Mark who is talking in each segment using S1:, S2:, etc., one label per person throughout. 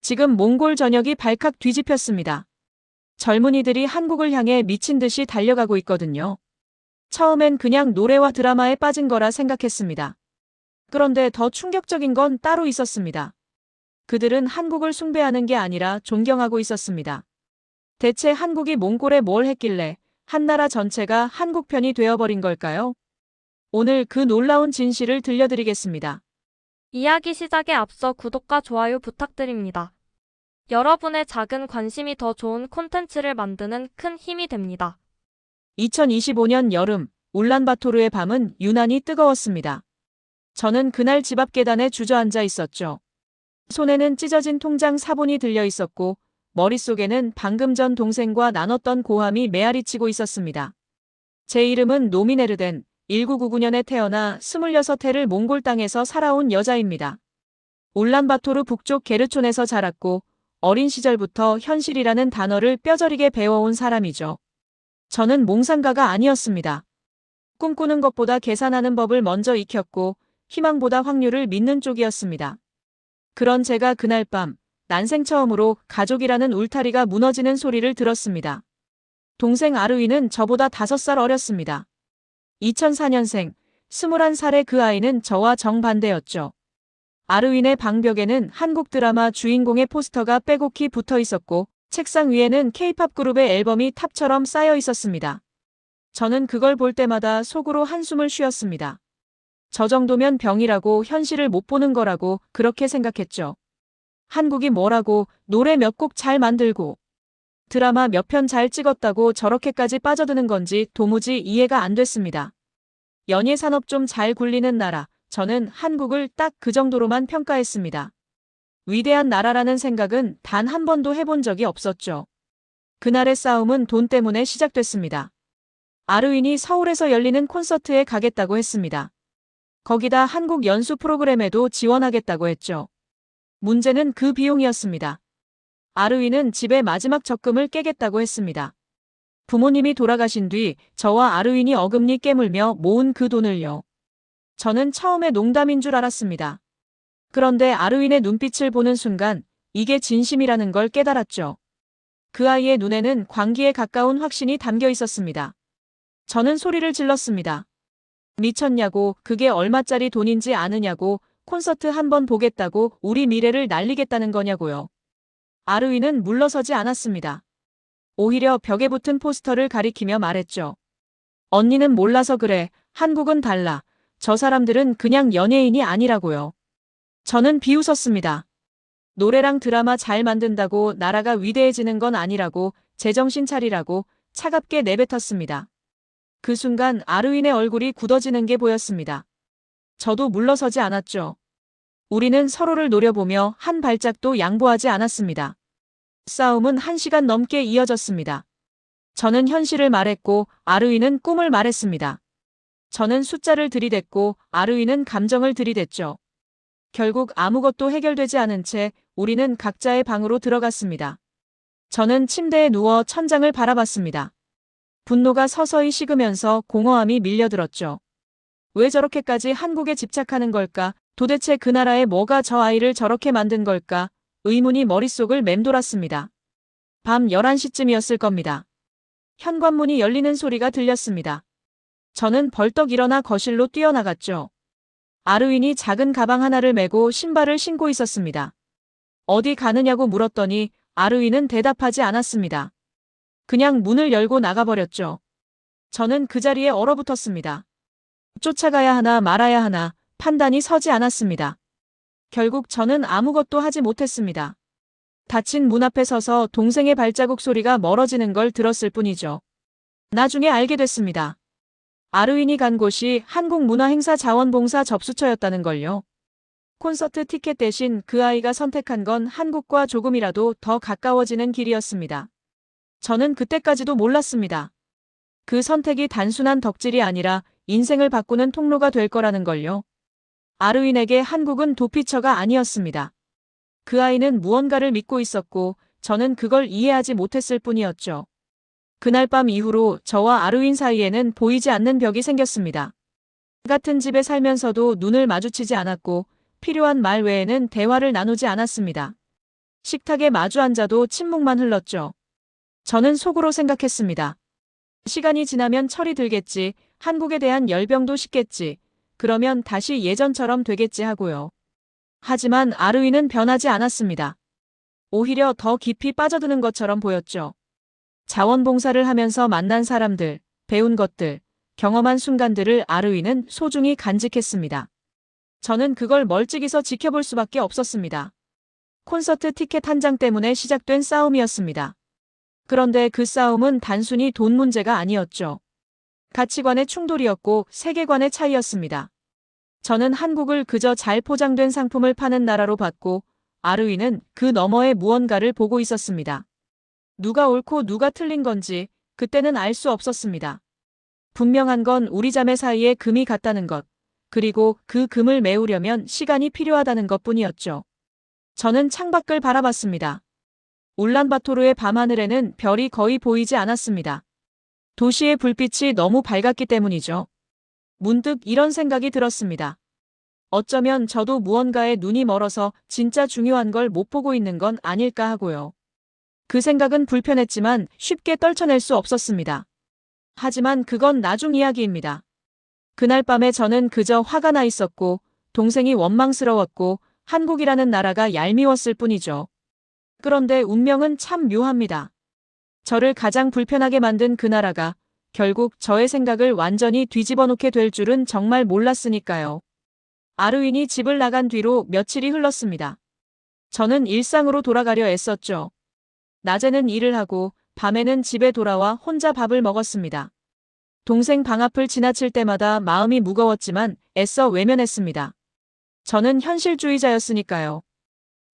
S1: 지금 몽골 전역이 발칵 뒤집혔습니다. 젊은이들이 한국을 향해 미친 듯이 달려가고 있거든요. 처음엔 그냥 노래와 드라마에 빠진 거라 생각했습니다. 그런데 더 충격적인 건 따로 있었습니다. 그들은 한국을 숭배하는 게 아니라 존경하고 있었습니다. 대체 한국이 몽골에 뭘 했길래 한나라 전체가 한국 편이 되어버린 걸까요? 오늘 그 놀라운 진실을 들려드리겠습니다.
S2: 이야기 시작에 앞서 구독과 좋아요 부탁드립니다. 여러분의 작은 관심이 더 좋은 콘텐츠를 만드는 큰 힘이 됩니다.
S1: 2025년 여름, 울란바토르의 밤은 유난히 뜨거웠습니다. 저는 그날 집 앞 계단에 주저앉아 있었죠. 손에는 찢어진 통장 사본이 들려 있었고 머릿속에는 방금 전 동생과 나눴던 고함이 메아리치고 있었습니다. 제 이름은 노미네르덴, 1999년에 태어나 26해를 몽골 땅에서 살아온 여자입니다. 울란바토르 북쪽 게르촌에서 자랐고 어린 시절부터 현실이라는 단어를 뼈저리게 배워온 사람이죠. 저는 몽상가가 아니었습니다. 꿈꾸는 것보다 계산하는 법을 먼저 익혔고 희망보다 확률을 믿는 쪽이었습니다. 그런 제가 그날 밤 난생 처음으로 가족이라는 울타리가 무너지는 소리를 들었습니다. 동생 아르위는 저보다 5살 어렸습니다. 2004년생, 21살의 그 아이는 저와 정반대였죠. 아르윈의 방벽에는 한국 드라마 주인공의 포스터가 빼곡히 붙어 있었고 책상 위에는 K-팝 그룹의 앨범이 탑처럼 쌓여 있었습니다. 저는 그걸 볼 때마다 속으로 한숨을 쉬었습니다. 저 정도면 병이라고 현실을 못 보는 거라고 그렇게 생각했죠. 한국이 뭐라고 노래 몇 곡 잘 만들고 드라마 몇 편 잘 찍었다고 저렇게까지 빠져드는 건지 도무지 이해가 안 됐습니다. 연예 산업 좀 잘 굴리는 나라, 저는 한국을 딱 그 정도로만 평가했습니다. 위대한 나라라는 생각은 단 한 번도 해본 적이 없었죠. 그날의 싸움은 돈 때문에 시작됐습니다. 아르윈이 서울에서 열리는 콘서트에 가겠다고 했습니다. 거기다 한국 연수 프로그램에도 지원하겠다고 했죠. 문제는 그 비용이었습니다. 아르윈은 집에 마지막 적금을 깨겠다고 했습니다. 부모님이 돌아가신 뒤 저와 아르윈이 어금니 깨물며 모은 그 돈을요. 저는 처음에 농담인 줄 알았습니다. 그런데 아르윈의 눈빛을 보는 순간 이게 진심이라는 걸 깨달았죠. 그 아이의 눈에는 광기에 가까운 확신이 담겨 있었습니다. 저는 소리를 질렀습니다. 미쳤냐고, 그게 얼마짜리 돈인지 아느냐고, 콘서트 한번 보겠다고 우리 미래를 날리겠다는 거냐고요. 아르윈은 물러서지 않았습니다. 오히려 벽에 붙은 포스터를 가리키며 말했죠. 언니는 몰라서 그래. 한국은 달라. 저 사람들은 그냥 연예인이 아니라고요. 저는 비웃었습니다. 노래랑 드라마 잘 만든다고 나라가 위대해지는 건 아니라고, 제정신 차리라고 차갑게 내뱉었습니다. 그 순간 아르윈의 얼굴이 굳어지는 게 보였습니다. 저도 물러서지 않았죠. 우리는 서로를 노려보며 한 발짝도 양보하지 않았습니다. 싸움은 1시간 넘게 이어졌습니다. 저는 현실을 말했고 아르윈은 꿈을 말했습니다. 저는 숫자를 들이댔고 아르윈은 감정을 들이댔죠. 결국 아무것도 해결되지 않은 채 우리는 각자의 방으로 들어갔습니다. 저는 침대에 누워 천장을 바라봤습니다. 분노가 서서히 식으면서 공허함이 밀려들었죠. 왜 저렇게까지 한국에 집착하는 걸까? 도대체 그 나라에 뭐가 저 아이를 저렇게 만든 걸까? 의문이 머릿속을 맴돌았습니다. 밤 11시쯤이었을 겁니다. 현관문이 열리는 소리가 들렸습니다. 저는 벌떡 일어나 거실로 뛰어나갔죠. 아르윈이 작은 가방 하나를 메고 신발을 신고 있었습니다. 어디 가느냐고 물었더니 아르윈은 대답하지 않았습니다. 그냥 문을 열고 나가버렸죠. 저는 그 자리에 얼어붙었습니다. 쫓아가야 하나 말아야 하나 판단이 서지 않았습니다. 결국 저는 아무것도 하지 못했습니다. 닫힌 문 앞에 서서 동생의 발자국 소리가 멀어지는 걸 들었을 뿐이죠. 나중에 알게 됐습니다. 아르윈이 간 곳이 한국문화행사자원봉사 접수처였다는 걸요. 콘서트 티켓 대신 그 아이가 선택한 건 한국과 조금이라도 더 가까워지는 길이었습니다. 저는 그때까지도 몰랐습니다. 그 선택이 단순한 덕질이 아니라 인생을 바꾸는 통로가 될 거라는 걸요. 아르윈에게 한국은 도피처가 아니었습니다. 그 아이는 무언가를 믿고 있었고 저는 그걸 이해하지 못했을 뿐이었죠. 그날 밤 이후로 저와 아르윈 사이에는 보이지 않는 벽이 생겼습니다. 같은 집에 살면서도 눈을 마주치지 않았고 필요한 말 외에는 대화를 나누지 않았습니다. 식탁에 마주 앉아도 침묵만 흘렀죠. 저는 속으로 생각했습니다. 시간이 지나면 철이 들겠지, 한국에 대한 열병도 식겠지, 그러면 다시 예전처럼 되겠지 하고요. 하지만 아르윈은 변하지 않았습니다. 오히려 더 깊이 빠져드는 것처럼 보였죠. 자원봉사를 하면서 만난 사람들, 배운 것들, 경험한 순간들을 아르윈은 소중히 간직했습니다. 저는 그걸 멀찍이서 지켜볼 수밖에 없었습니다. 콘서트 티켓 한 장 때문에 시작된 싸움이었습니다. 그런데 그 싸움은 단순히 돈 문제가 아니었죠. 가치관의 충돌이었고 세계관의 차이였습니다. 저는 한국을 그저 잘 포장된 상품을 파는 나라로 봤고 아르윈은 그 너머의 무언가를 보고 있었습니다. 누가 옳고 누가 틀린 건지 그때는 알 수 없었습니다. 분명한 건 우리 자매 사이에 금이 갔다는 것, 그리고 그 금을 메우려면 시간이 필요하다는 것뿐이었죠. 저는 창밖을 바라봤습니다. 울란바토르의 밤하늘에는 별이 거의 보이지 않았습니다. 도시의 불빛이 너무 밝았기 때문이죠. 문득 이런 생각이 들었습니다. 어쩌면 저도 무언가에 눈이 멀어서 진짜 중요한 걸 못 보고 있는 건 아닐까 하고요. 그 생각은 불편했지만 쉽게 떨쳐낼 수 없었습니다. 하지만 그건 나중 이야기입니다. 그날 밤에 저는 그저 화가 나 있었고 동생이 원망스러웠고 한국이라는 나라가 얄미웠을 뿐이죠. 그런데 운명은 참 묘합니다. 저를 가장 불편하게 만든 그 나라가 결국 저의 생각을 완전히 뒤집어 놓게 될 줄은 정말 몰랐으니까요. 아르윈이 집을 나간 뒤로 며칠이 흘렀습니다. 저는 일상으로 돌아가려 애썼죠. 낮에는 일을 하고 밤에는 집에 돌아와 혼자 밥을 먹었습니다. 동생 방 앞을 지나칠 때마다 마음이 무거웠지만 애써 외면했습니다. 저는 현실주의자였으니까요.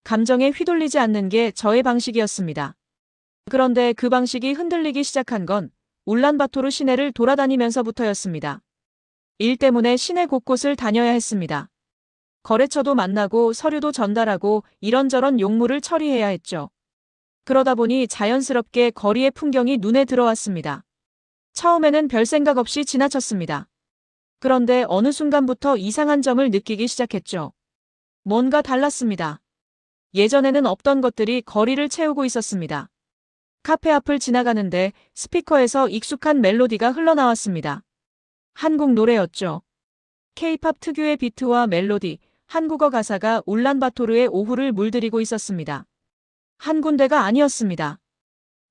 S1: 감정에 휘둘리지 않는 게 저의 방식이었습니다. 그런데 그 방식이 흔들리기 시작한 건 울란바토르 시내를 돌아다니면서부터였습니다. 일 때문에 시내 곳곳을 다녀야 했습니다. 거래처도 만나고 서류도 전달하고 이런저런 용무를 처리해야 했죠. 그러다 보니 자연스럽게 거리의 풍경이 눈에 들어왔습니다. 처음에는 별 생각 없이 지나쳤습니다. 그런데 어느 순간부터 이상한 점을 느끼기 시작했죠. 뭔가 달랐습니다. 예전에는 없던 것들이 거리를 채우고 있었습니다. 카페 앞을 지나가는데 스피커에서 익숙한 멜로디가 흘러나왔습니다. 한국 노래였죠. K-팝 특유의 비트와 멜로디, 한국어 가사가 울란바토르의 오후를 물들이고 있었습니다. 한 군데가 아니었습니다.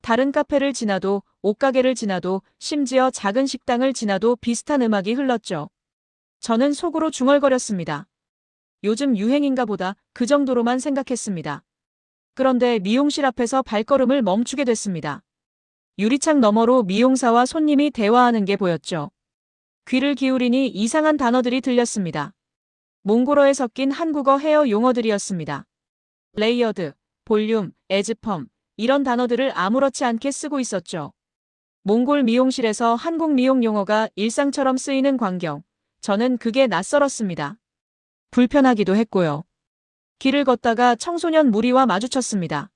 S1: 다른 카페를 지나도, 옷가게를 지나도, 심지어 작은 식당을 지나도 비슷한 음악이 흘렀죠. 저는 속으로 중얼거렸습니다. 요즘 유행인가 보다 그 정도로만 생각했습니다. 그런데 미용실 앞에서 발걸음을 멈추게 됐습니다. 유리창 너머로 미용사와 손님이 대화하는 게 보였죠. 귀를 기울이니 이상한 단어들이 들렸습니다. 몽골어에 섞인 한국어 헤어 용어들이었습니다. 레이어드, 볼륨, 에즈펌, 이런 단어들을 아무렇지 않게 쓰고 있었죠. 몽골 미용실에서 한국 미용 용어가 일상처럼 쓰이는 광경, 저는 그게 낯설었습니다. 불편하기도 했고요. 길을 걷다가 청소년 무리와 마주쳤습니다.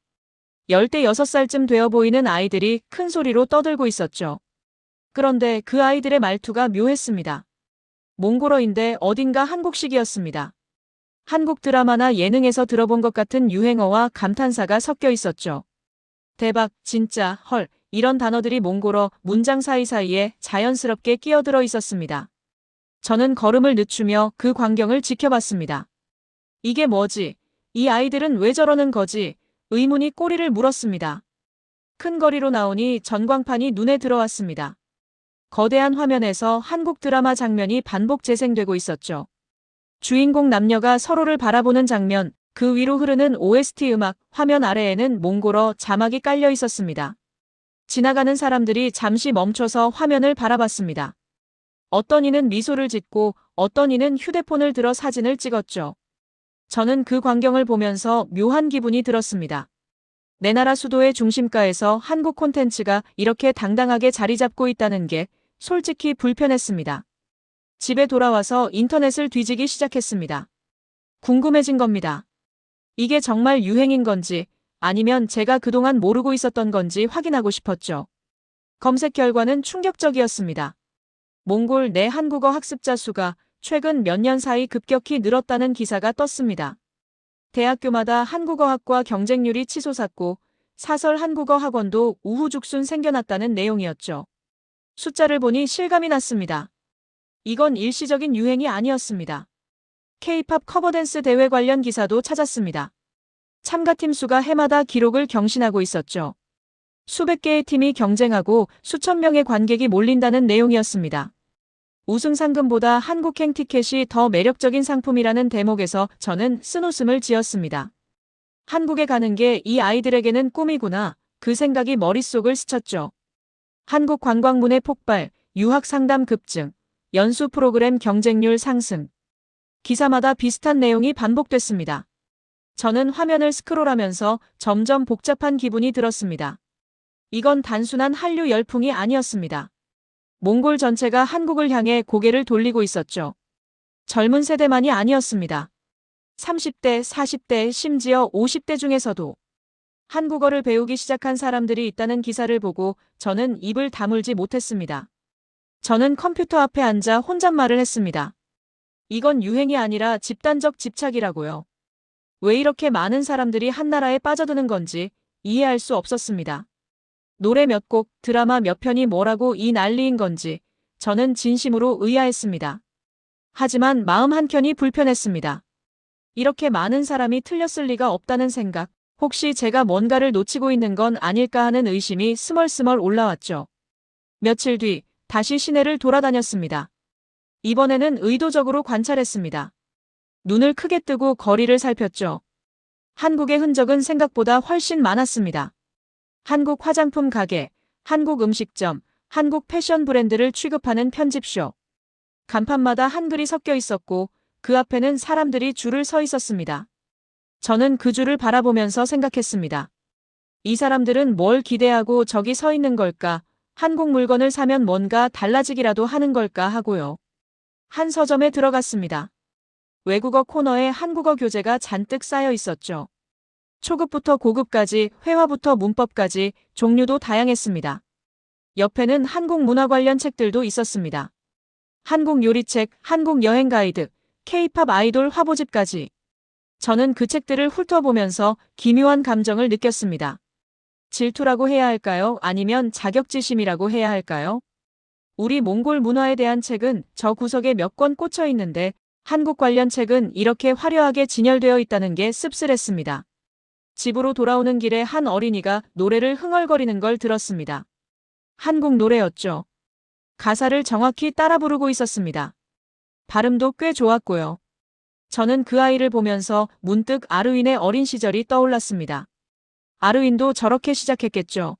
S1: 16살쯤 되어 보이는 아이들이 큰 소리로 떠들고 있었죠. 그런데 그 아이들의 말투가 묘했습니다. 몽골어인데 어딘가 한국식이었습니다. 한국 드라마나 예능에서 들어본 것 같은 유행어와 감탄사가 섞여 있었죠. 대박, 진짜, 헐, 이런 단어들이 몽골어 문장 사이사이에 자연스럽게 끼어들어 있었습니다. 저는 걸음을 늦추며 그 광경을 지켜봤습니다. 이게 뭐지? 이 아이들은 왜 저러는 거지? 의문이 꼬리를 물었습니다. 큰 거리로 나오니 전광판이 눈에 들어왔습니다. 거대한 화면에서 한국 드라마 장면이 반복 재생되고 있었죠. 주인공 남녀가 서로를 바라보는 장면, 그 위로 흐르는 OST 음악, 화면 아래에는 몽골어 자막이 깔려 있었습니다. 지나가는 사람들이 잠시 멈춰서 화면을 바라봤습니다. 어떤 이는 미소를 짓고 어떤 이는 휴대폰을 들어 사진을 찍었죠. 저는 그 광경을 보면서 묘한 기분이 들었습니다. 내 나라 수도의 중심가에서 한국 콘텐츠가 이렇게 당당하게 자리 잡고 있다는 게 솔직히 불편했습니다. 집에 돌아와서 인터넷을 뒤지기 시작했습니다. 궁금해진 겁니다. 이게 정말 유행인 건지 아니면 제가 그동안 모르고 있었던 건지 확인하고 싶었죠. 검색 결과는 충격적이었습니다. 몽골 내 한국어 학습자 수가 최근 몇 년 사이 급격히 늘었다는 기사가 떴습니다. 대학교마다 한국어학과 경쟁률이 치솟았고 사설 한국어 학원도 우후죽순 생겨났다는 내용이었죠. 숫자를 보니 실감이 났습니다. 이건 일시적인 유행이 아니었습니다. K-팝 커버댄스 대회 관련 기사도 찾았습니다. 참가팀 수가 해마다 기록을 경신하고 있었죠. 수백 개의 팀이 경쟁하고 수천 명의 관객이 몰린다는 내용이었습니다. 우승 상금보다 한국행 티켓이 더 매력적인 상품이라는 대목에서 저는 쓴웃음을 지었습니다. 한국에 가는 게 이 아이들에게는 꿈이구나. 그 생각이 머릿속을 스쳤죠. 한국 관광문의 폭발, 유학 상담 급증, 연수 프로그램 경쟁률 상승. 기사마다 비슷한 내용이 반복됐습니다. 저는 화면을 스크롤하면서 점점 복잡한 기분이 들었습니다. 이건 단순한 한류 열풍이 아니었습니다. 몽골 전체가 한국을 향해 고개를 돌리고 있었죠. 젊은 세대만이 아니었습니다. 30대, 40대, 심지어 50대 중에서도 한국어를 배우기 시작한 사람들이 있다는 기사를 보고 저는 입을 다물지 못했습니다. 저는 컴퓨터 앞에 앉아 혼잣말을 했습니다. 이건 유행이 아니라 집단적 집착이라고요. 왜 이렇게 많은 사람들이 한나라에 빠져드는 건지 이해할 수 없었습니다. 노래 몇 곡, 드라마 몇 편이 뭐라고 이 난리인 건지 저는 진심으로 의아했습니다. 하지만 마음 한켠이 불편했습니다. 이렇게 많은 사람이 틀렸을 리가 없다는 생각, 혹시 제가 뭔가를 놓치고 있는 건 아닐까 하는 의심이 스멀스멀 올라왔죠. 며칠 뒤 다시 시내를 돌아다녔습니다. 이번에는 의도적으로 관찰했습니다. 눈을 크게 뜨고 거리를 살폈죠. 한국의 흔적은 생각보다 훨씬 많았습니다. 한국 화장품 가게, 한국 음식점, 한국 패션 브랜드를 취급하는 편집쇼. 간판마다 한글이 섞여 있었고 그 앞에는 사람들이 줄을 서 있었습니다. 저는 그 줄을 바라보면서 생각했습니다. 이 사람들은 뭘 기대하고 저기 서 있는 걸까? 한국 물건을 사면 뭔가 달라지기라도 하는 걸까 하고요. 한 서점에 들어갔습니다. 외국어 코너에 한국어 교재가 잔뜩 쌓여 있었죠. 초급부터 고급까지, 회화부터 문법까지 종류도 다양했습니다. 옆에는 한국 문화 관련 책들도 있었습니다. 한국 요리책, 한국 여행 가이드, K-팝 아이돌 화보집까지. 저는 그 책들을 훑어보면서 기묘한 감정을 느꼈습니다. 질투라고 해야 할까요? 아니면 자격지심이라고 해야 할까요? 우리 몽골 문화에 대한 책은 저 구석에 몇 권 꽂혀 있는데 한국 관련 책은 이렇게 화려하게 진열되어 있다는 게 씁쓸했습니다. 집으로 돌아오는 길에 한 어린이가 노래를 흥얼거리는 걸 들었습니다. 한국 노래였죠. 가사를 정확히 따라 부르고 있었습니다. 발음도 꽤 좋았고요. 저는 그 아이를 보면서 문득 아르윈의 어린 시절이 떠올랐습니다. 아르윈도 저렇게 시작했겠죠.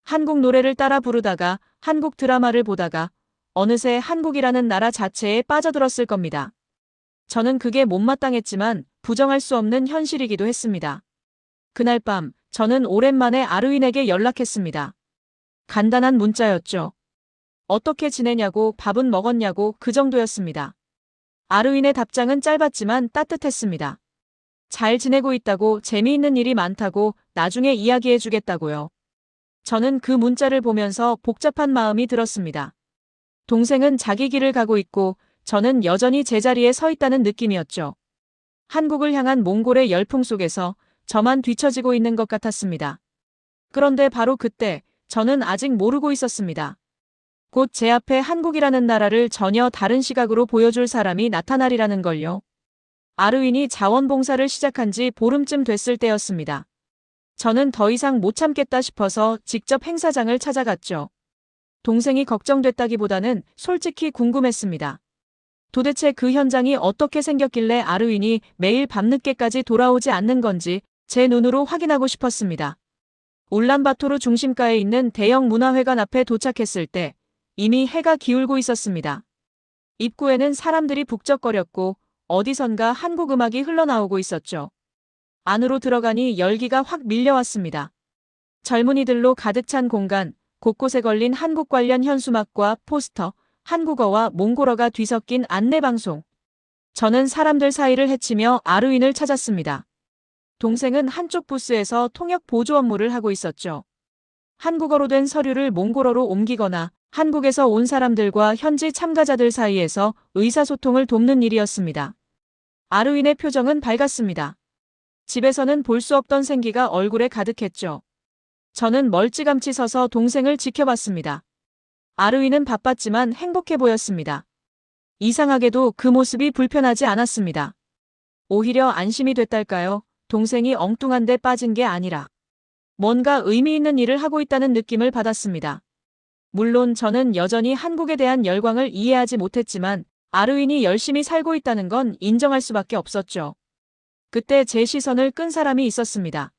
S1: 한국 노래를 따라 부르다가 한국 드라마를 보다가 어느새 한국이라는 나라 자체에 빠져들었을 겁니다. 저는 그게 못마땅했지만 부정할 수 없는 현실이기도 했습니다. 그날 밤 저는 오랜만에 아르윈에게 연락했습니다. 간단한 문자였죠. 어떻게 지내냐고, 밥은 먹었냐고, 그 정도였습니다. 아르윈의 답장은 짧았지만 따뜻했습니다. 잘 지내고 있다고, 재미있는 일이 많다고, 나중에 이야기해주겠다고요. 저는 그 문자를 보면서 복잡한 마음이 들었습니다. 동생은 자기 길을 가고 있고 저는 여전히 제자리에 서 있다는 느낌이었죠. 한국을 향한 몽골의 열풍 속에서 저만 뒤처지고 있는 것 같았습니다. 그런데 바로 그때 저는 아직 모르고 있었습니다. 곧 제 앞에 한국이라는 나라를 전혀 다른 시각으로 보여줄 사람이 나타나리라는 걸요. 아르윈이 자원봉사를 시작한 지 보름쯤 됐을 때였습니다. 저는 더 이상 못 참겠다 싶어서 직접 행사장을 찾아갔죠. 동생이 걱정됐다기보다는 솔직히 궁금했습니다. 도대체 그 현장이 어떻게 생겼길래 아르윈이 매일 밤늦게까지 돌아오지 않는 건지 제 눈으로 확인하고 싶었습니다. 울란바토르 중심가에 있는 대형 문화회관 앞에 도착했을 때 이미 해가 기울고 있었습니다. 입구에는 사람들이 북적거렸고 어디선가 한국 음악이 흘러나오고 있었죠. 안으로 들어가니 열기가 확 밀려왔습니다. 젊은이들로 가득 찬 공간, 곳곳에 걸린 한국 관련 현수막과 포스터, 한국어와 몽골어가 뒤섞인 안내방송. 저는 사람들 사이를 헤치며 아르윈을 찾았습니다. 동생은 한쪽 부스에서 통역 보조 업무를 하고 있었죠. 한국어로 된 서류를 몽골어로 옮기거나 한국에서 온 사람들과 현지 참가자들 사이에서 의사소통을 돕는 일이었습니다. 아르윈의 표정은 밝았습니다. 집에서는 볼 수 없던 생기가 얼굴에 가득했죠. 저는 멀찌감치 서서 동생을 지켜봤습니다. 아르윈은 바빴지만 행복해 보였습니다. 이상하게도 그 모습이 불편하지 않았습니다. 오히려 안심이 됐달까요? 동생이 엉뚱한 데 빠진 게 아니라 뭔가 의미 있는 일을 하고 있다는 느낌을 받았습니다. 물론 저는 여전히 한국에 대한 열광을 이해하지 못했지만 아르윈이 열심히 살고 있다는 건 인정할 수밖에 없었죠. 그때 제 시선을 끈 사람이 있었습니다.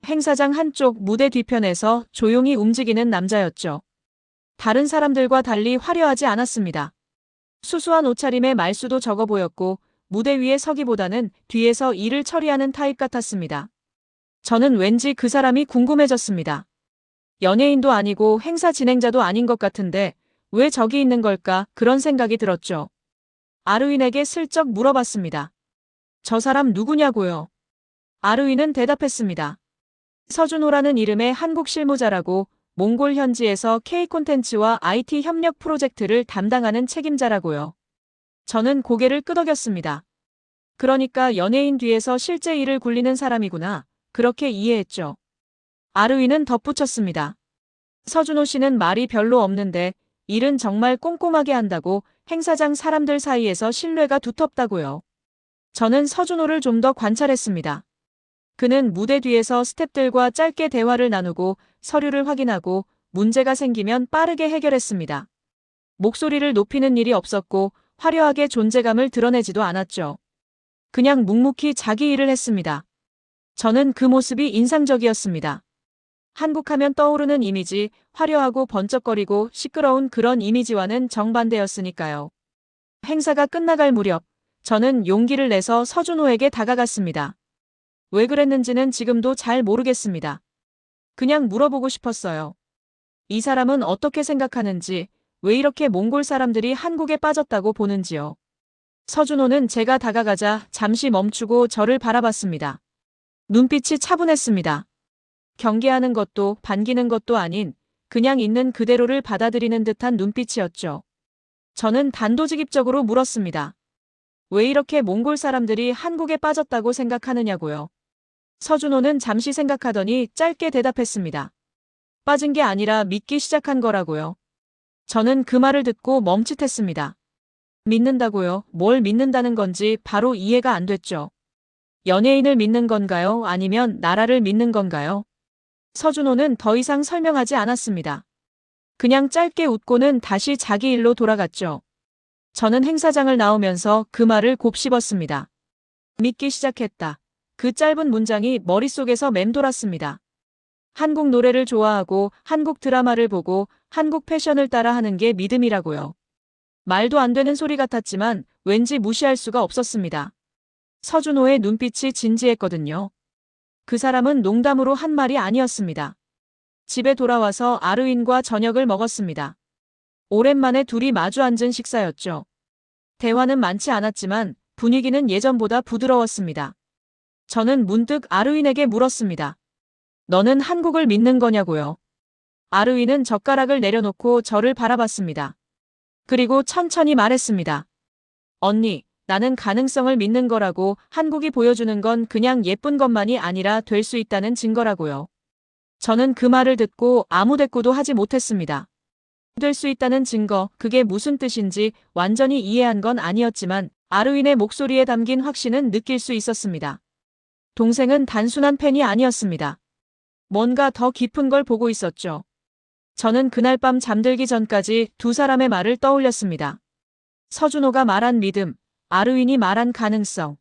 S1: 행사장 한쪽 무대 뒤편에서 조용히 움직이는 남자였죠. 다른 사람들과 달리 화려하지 않았습니다. 수수한 옷차림에 말수도 적어 보였고 무대 위에 서기보다는 뒤에서 일을 처리하는 타입 같았습니다. 저는 왠지 그 사람이 궁금해졌습니다. 연예인도 아니고 행사 진행자도 아닌 것 같은데 왜 저기 있는 걸까 그런 생각이 들었죠. 아르윈에게 슬쩍 물어봤습니다. 저 사람 누구냐고요? 아르윈은 대답했습니다. 서준호라는 이름의 한국 실무자라고 몽골 현지에서 K 콘텐츠와 IT 협력 프로젝트를 담당하는 책임자라고요. 저는 고개를 끄덕였습니다. 그러니까 연예인 뒤에서 실제 일을 굴리는 사람이구나. 그렇게 이해했죠. 아르윈은 덧붙였습니다. 서준호 씨는 말이 별로 없는데 일은 정말 꼼꼼하게 한다고 행사장 사람들 사이에서 신뢰가 두텁다고요. 저는 서준호를 좀 더 관찰했습니다. 그는 무대 뒤에서 스태프들과 짧게 대화를 나누고 서류를 확인하고 문제가 생기면 빠르게 해결했습니다. 목소리를 높이는 일이 없었고 화려하게 존재감을 드러내지도 않았죠. 그냥 묵묵히 자기 일을 했습니다. 저는 그 모습이 인상적이었습니다. 한국하면 떠오르는 이미지, 화려하고 번쩍거리고 시끄러운 그런 이미지와는 정반대였으니까요. 행사가 끝나갈 무렵, 저는 용기를 내서 서준호에게 다가갔습니다. 왜 그랬는지는 지금도 잘 모르겠습니다. 그냥 물어보고 싶었어요. 이 사람은 어떻게 생각하는지, 왜 이렇게 몽골 사람들이 한국에 빠졌다고 보는지요. 서준호는 제가 다가가자 잠시 멈추고 저를 바라봤습니다. 눈빛이 차분했습니다. 경계하는 것도 반기는 것도 아닌 그냥 있는 그대로를 받아들이는 듯한 눈빛이었죠. 저는 단도직입적으로 물었습니다. 왜 이렇게 몽골 사람들이 한국에 빠졌다고 생각하느냐고요. 서준호는 잠시 생각하더니 짧게 대답했습니다. 빠진 게 아니라 믿기 시작한 거라고요. 저는 그 말을 듣고 멈칫했습니다. 믿는다고요? 뭘 믿는다는 건지 바로 이해가 안 됐죠. 연예인을 믿는 건가요? 아니면 나라를 믿는 건가요? 서준호는 더 이상 설명하지 않았습니다. 그냥 짧게 웃고는 다시 자기 일로 돌아갔죠. 저는 행사장을 나오면서 그 말을 곱씹었습니다. 믿기 시작했다. 그 짧은 문장이 머릿속에서 맴돌았습니다. 한국 노래를 좋아하고 한국 드라마를 보고 한국 패션을 따라 하는 게 믿음이라고요. 말도 안 되는 소리 같았지만 왠지 무시할 수가 없었습니다. 서준호의 눈빛이 진지했거든요. 그 사람은 농담으로 한 말이 아니었습니다. 집에 돌아와서 아르윈과 저녁을 먹었습니다. 오랜만에 둘이 마주 앉은 식사였죠. 대화는 많지 않았지만 분위기는 예전보다 부드러웠습니다. 저는 문득 아르윈에게 물었습니다. 너는 한국을 믿는 거냐고요? 아르윈은 젓가락을 내려놓고 저를 바라봤습니다. 그리고 천천히 말했습니다. 언니, 나는 가능성을 믿는 거라고. 한국이 보여주는 건 그냥 예쁜 것만이 아니라 될 수 있다는 증거라고요. 저는 그 말을 듣고 아무 대꾸도 하지 못했습니다. 될 수 있다는 증거, 그게 무슨 뜻인지 완전히 이해한 건 아니었지만 아르윈의 목소리에 담긴 확신은 느낄 수 있었습니다. 동생은 단순한 팬이 아니었습니다. 뭔가 더 깊은 걸 보고 있었죠. 저는 그날 밤 잠들기 전까지 두 사람의 말을 떠올렸습니다. 서준호가 말한 믿음, 아르윈이 말한 가능성.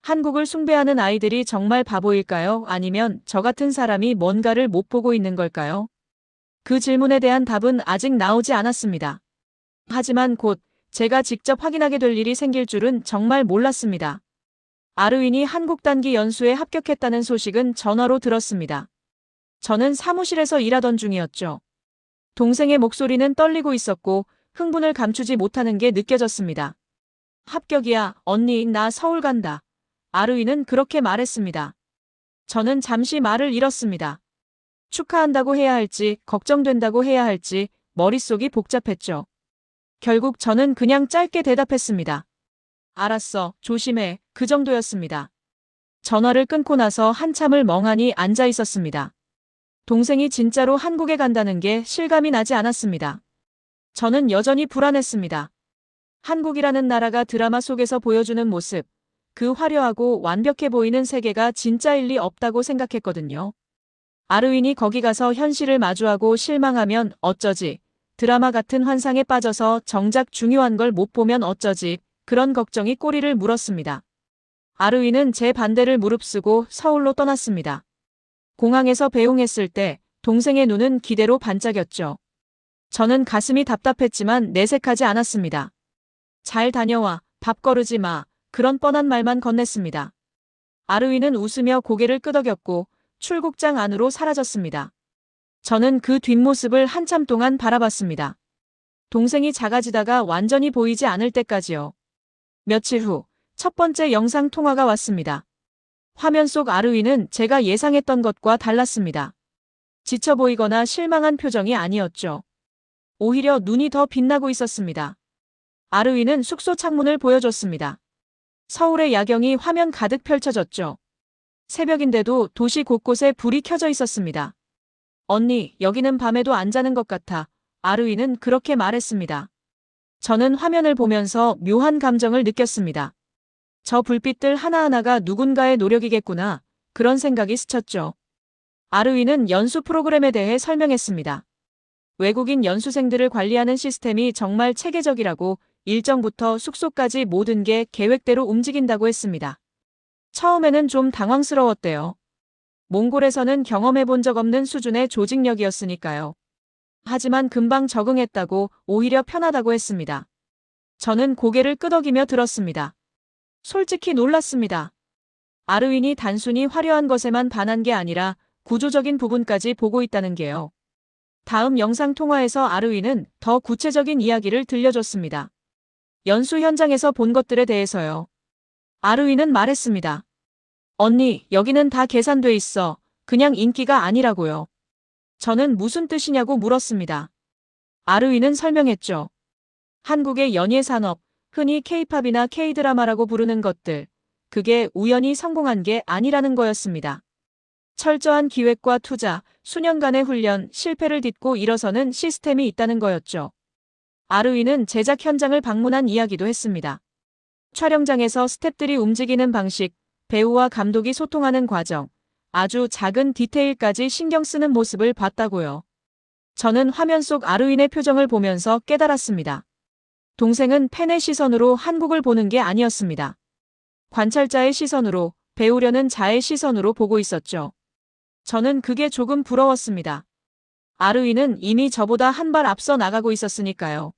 S1: 한국을 숭배하는 아이들이 정말 바보일까요? 아니면 저 같은 사람이 뭔가를 못 보고 있는 걸까요? 그 질문에 대한 답은 아직 나오지 않았습니다. 하지만 곧 제가 직접 확인하게 될 일이 생길 줄은 정말 몰랐습니다. 아르윈이 한국 단기 연수에 합격했다는 소식은 전화로 들었습니다. 저는 사무실에서 일하던 중이었죠. 동생의 목소리는 떨리고 있었고 흥분을 감추지 못하는 게 느껴졌습니다. 합격이야, 언니, 나 서울 간다. 아르윈은 그렇게 말했습니다. 저는 잠시 말을 잃었습니다. 축하한다고 해야 할지, 걱정된다고 해야 할지 머릿속이 복잡했죠. 결국 저는 그냥 짧게 대답했습니다. 알았어, 조심해. 그 정도였습니다. 전화를 끊고 나서 한참을 멍하니 앉아 있었습니다. 동생이 진짜로 한국에 간다는 게 실감이 나지 않았습니다. 저는 여전히 불안했습니다. 한국이라는 나라가 드라마 속에서 보여주는 모습, 그 화려하고 완벽해 보이는 세계가 진짜일 리 없다고 생각했거든요. 아르윈이 거기 가서 현실을 마주하고 실망하면 어쩌지, 드라마 같은 환상에 빠져서 정작 중요한 걸 못 보면 어쩌지, 그런 걱정이 꼬리를 물었습니다. 아르윈은 제 반대를 무릅쓰고 서울로 떠났습니다. 공항에서 배웅했을 때 동생의 눈은 기대로 반짝였죠. 저는 가슴이 답답했지만 내색하지 않았습니다. 잘 다녀와, 밥 거르지 마, 그런 뻔한 말만 건넸습니다. 아르윈은 웃으며 고개를 끄덕였고 출국장 안으로 사라졌습니다. 저는 그 뒷모습을 한참 동안 바라봤습니다. 동생이 작아지다가 완전히 보이지 않을 때까지요. 며칠 후 첫 번째 영상 통화가 왔습니다. 화면 속 아르윈은 제가 예상했던 것과 달랐습니다. 지쳐 보이거나 실망한 표정이 아니었죠. 오히려 눈이 더 빛나고 있었습니다. 아르윈은 숙소 창문을 보여줬습니다. 서울의 야경이 화면 가득 펼쳐졌죠. 새벽인데도 도시 곳곳에 불이 켜져 있었습니다. 언니, 여기는 밤에도 안 자는 것 같아. 아르윈은 그렇게 말했습니다. 저는 화면을 보면서 묘한 감정을 느꼈습니다. 저 불빛들 하나하나가 누군가의 노력이겠구나. 그런 생각이 스쳤죠. 아르윈은 연수 프로그램에 대해 설명했습니다. 외국인 연수생들을 관리하는 시스템이 정말 체계적이라고 일정부터 숙소까지 모든 게 계획대로 움직인다고 했습니다. 처음에는 좀 당황스러웠대요. 몽골에서는 경험해 본 적 없는 수준의 조직력이었으니까요. 하지만 금방 적응했다고 오히려 편하다고 했습니다. 저는 고개를 끄덕이며 들었습니다. 솔직히 놀랐습니다. 아르윈이 단순히 화려한 것에만 반한 게 아니라 구조적인 부분까지 보고 있다는 게요. 다음 영상 통화에서 아르윈은 더 구체적인 이야기를 들려줬습니다. 연수 현장에서 본 것들에 대해서요. 아르윈은 말했습니다. 언니, 여기는 다 계산돼 있어. 그냥 인기가 아니라고요. 저는 무슨 뜻이냐고 물었습니다. 아르윈은 설명했죠. 한국의 연예 산업, 흔히 K-팝이나 K-드라마라고 부르는 것들, 그게 우연히 성공한 게 아니라는 거였습니다. 철저한 기획과 투자, 수년간의 훈련, 실패를 딛고 일어서는 시스템이 있다는 거였죠. 아르윈은 제작 현장을 방문한 이야기도 했습니다. 촬영장에서 스태프들이 움직이는 방식, 배우와 감독이 소통하는 과정, 아주 작은 디테일까지 신경 쓰는 모습을 봤다고요. 저는 화면 속 아르윈의 표정을 보면서 깨달았습니다. 동생은 팬의 시선으로 한국을 보는 게 아니었습니다. 관찰자의 시선으로, 배우려는 자의 시선으로 보고 있었죠. 저는 그게 조금 부러웠습니다. 아르윈은 이미 저보다 한 발 앞서 나가고 있었으니까요.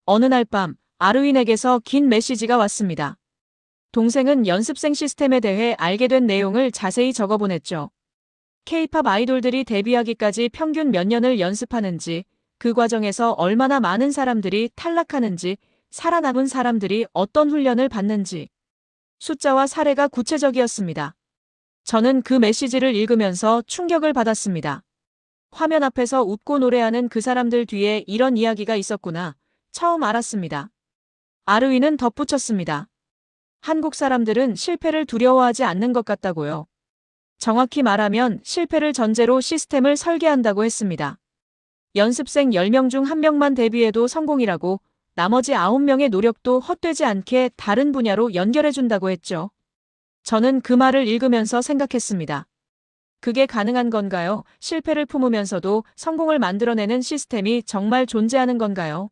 S1: 어느 날 밤, 아르윈에게서 긴 메시지가 왔습니다. 동생은 연습생 시스템에 대해 알게 된 내용을 자세히 적어보냈죠. K-팝 아이돌들이 데뷔하기까지 평균 몇 년을 연습하는지, 그 과정에서 얼마나 많은 사람들이 탈락하는지, 살아남은 사람들이 어떤 훈련을 받는지. 숫자와 사례가 구체적이었습니다. 저는 그 메시지를 읽으면서 충격을 받았습니다. 화면 앞에서 웃고 노래하는 그 사람들 뒤에 이런 이야기가 있었구나. 처음 알았습니다. 아르윈은 덧붙였습니다. 한국 사람들은 실패를 두려워하지 않는 것 같다고요. 정확히 말하면 실패를 전제로 시스템을 설계한다고 했습니다. 연습생 10명 중 1명만 데뷔해도 성공이라고, 나머지 9명의 노력도 헛되지 않게 다른 분야로 연결해준다고 했죠. 저는 그 말을 읽으면서 생각했습니다. 그게 가능한 건가요? 실패를 품으면서도 성공을 만들어내는 시스템이 정말 존재하는 건가요?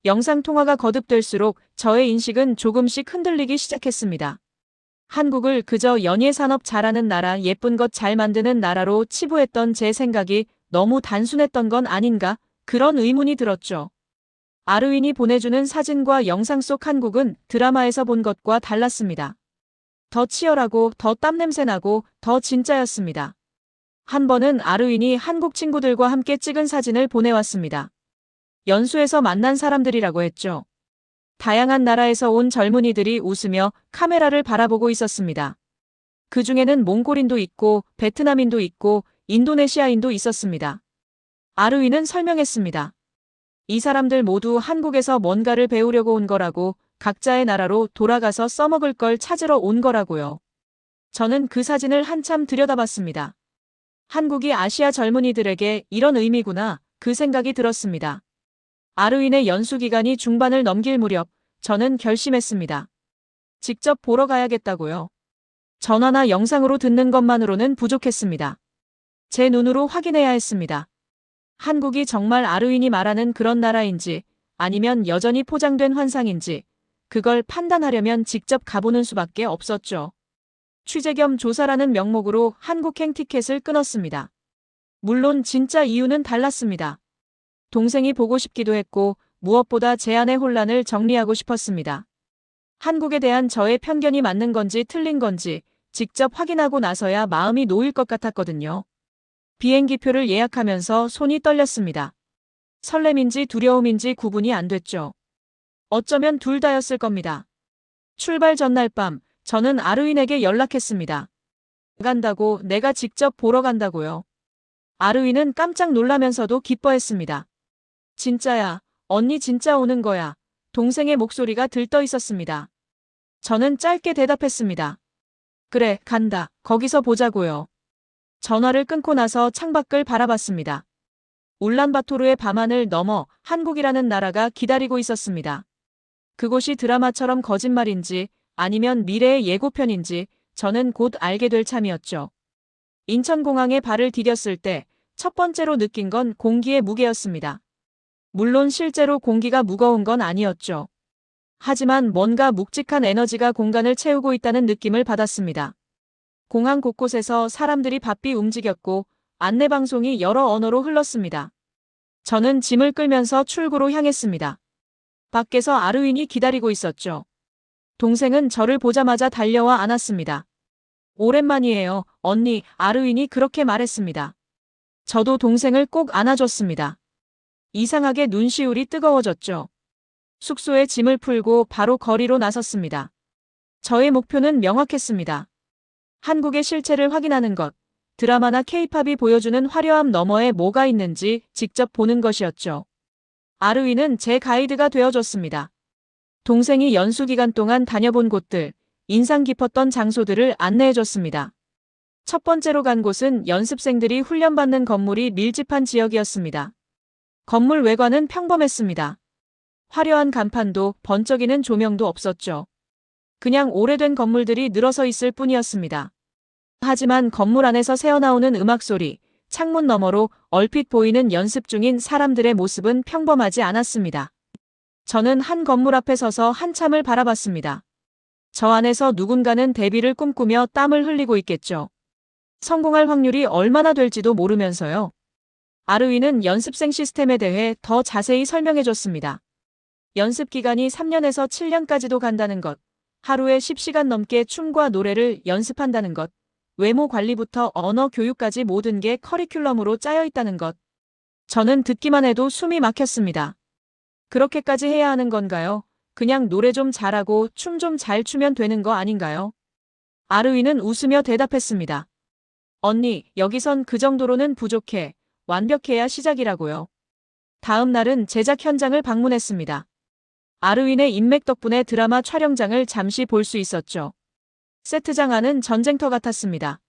S1: 영상 통화가 거듭될수록 저의 인식은 조금씩 흔들리기 시작했습니다. 한국을 그저 연예 산업 잘하는 나라, 예쁜 것 잘 만드는 나라로 치부했던 제 생각이 너무 단순했던 건 아닌가, 그런 의문이 들었죠. 아르윈이 보내주는 사진과 영상 속 한국은 드라마에서 본 것과 달랐습니다. 더 치열하고 더 땀냄새 나고 더 진짜였습니다. 한 번은 아르윈이 한국 친구들과 함께 찍은 사진을 보내왔습니다. 연수에서 만난 사람들이라고 했죠. 다양한 나라에서 온 젊은이들이 웃으며 카메라를 바라보고 있었습니다. 그 중에는 몽골인도 있고 베트남인도 있고 인도네시아인도 있었습니다. 아르윈은 설명했습니다. 이 사람들 모두 한국에서 뭔가를 배우려고 온 거라고, 각자의 나라로 돌아가서 써먹을 걸 찾으러 온 거라고요. 저는 그 사진을 한참 들여다봤습니다. 한국이 아시아 젊은이들에게 이런 의미구나, 그 생각이 들었습니다. 아르윈의 연수 기간이 중반을 넘길 무렵 저는 결심했습니다. 직접 보러 가야겠다고요. 전화나 영상으로 듣는 것만으로는 부족했습니다. 제 눈으로 확인해야 했습니다. 한국이 정말 아르윈이 말하는 그런 나라인지 아니면 여전히 포장된 환상인지 그걸 판단하려면 직접 가보는 수밖에 없었죠. 취재 겸 조사라는 명목으로 한국행 티켓을 끊었습니다. 물론 진짜 이유는 달랐습니다. 동생이 보고 싶기도 했고 무엇보다 제 안의 혼란을 정리하고 싶었습니다. 한국에 대한 저의 편견이 맞는 건지 틀린 건지 직접 확인하고 나서야 마음이 놓일 것 같았거든요. 비행기표를 예약하면서 손이 떨렸습니다. 설렘인지 두려움인지 구분이 안 됐죠. 어쩌면 둘 다였을 겁니다. 출발 전날 밤 저는 아르윈에게 연락했습니다. 간다고, 내가 직접 보러 간다고요. 아르윈은 깜짝 놀라면서도 기뻐했습니다. 진짜야, 언니 진짜 오는 거야. 동생의 목소리가 들떠 있었습니다. 저는 짧게 대답했습니다. 그래, 간다. 거기서 보자고요. 전화를 끊고 나서 창밖을 바라봤습니다. 울란바토르의 밤하늘 너머 한국이라는 나라가 기다리고 있었습니다. 그곳이 드라마처럼 거짓말인지 아니면 미래의 예고편인지 저는 곧 알게 될 참이었죠. 인천공항에 발을 디뎠을 때 첫 번째로 느낀 건 공기의 무게였습니다. 물론 실제로 공기가 무거운 건 아니었죠. 하지만 뭔가 묵직한 에너지가 공간을 채우고 있다는 느낌을 받았습니다. 공항 곳곳에서 사람들이 바삐 움직였고 안내방송이 여러 언어로 흘렀습니다. 저는 짐을 끌면서 출구로 향했습니다. 밖에서 아르윈이 기다리고 있었죠. 동생은 저를 보자마자 달려와 안았습니다. 오랜만이에요, 언니. 아르윈이 그렇게 말했습니다. 저도 동생을 꼭 안아줬습니다. 이상하게 눈시울이 뜨거워졌죠. 숙소에 짐을 풀고 바로 거리로 나섰습니다. 저의 목표는 명확했습니다. 한국의 실체를 확인하는 것, 드라마나 케이팝이 보여주는 화려함 너머에 뭐가 있는지 직접 보는 것이었죠. 아르윈은 제 가이드가 되어줬습니다. 동생이 연수 기간 동안 다녀본 곳들, 인상 깊었던 장소들을 안내해줬습니다. 첫 번째로 간 곳은 연습생들이 훈련받는 건물이 밀집한 지역이었습니다. 건물 외관은 평범했습니다. 화려한 간판도 번쩍이는 조명도 없었죠. 그냥 오래된 건물들이 늘어서 있을 뿐이었습니다. 하지만 건물 안에서 새어나오는 음악 소리, 창문 너머로 얼핏 보이는 연습 중인 사람들의 모습은 평범하지 않았습니다. 저는 한 건물 앞에 서서 한참을 바라봤습니다. 저 안에서 누군가는 데뷔를 꿈꾸며 땀을 흘리고 있겠죠. 성공할 확률이 얼마나 될지도 모르면서요. 아르윈은 연습생 시스템에 대해 더 자세히 설명해줬습니다. 연습 기간이 3년에서 7년까지도 간다는 것, 하루에 10시간 넘게 춤과 노래를 연습한다는 것, 외모 관리부터 언어 교육까지 모든 게 커리큘럼으로 짜여 있다는 것. 저는 듣기만 해도 숨이 막혔습니다. 그렇게까지 해야 하는 건가요? 그냥 노래 좀 잘하고 춤 좀 잘 추면 되는 거 아닌가요? 아르윈은 웃으며 대답했습니다. 언니, 여기선 그 정도로는 부족해. 완벽해야 시작이라고요. 다음 날은 제작 현장을 방문했습니다. 아르윈의 인맥 덕분에 드라마 촬영장을 잠시 볼 수 있었죠. 세트장 안은 전쟁터 같았습니다.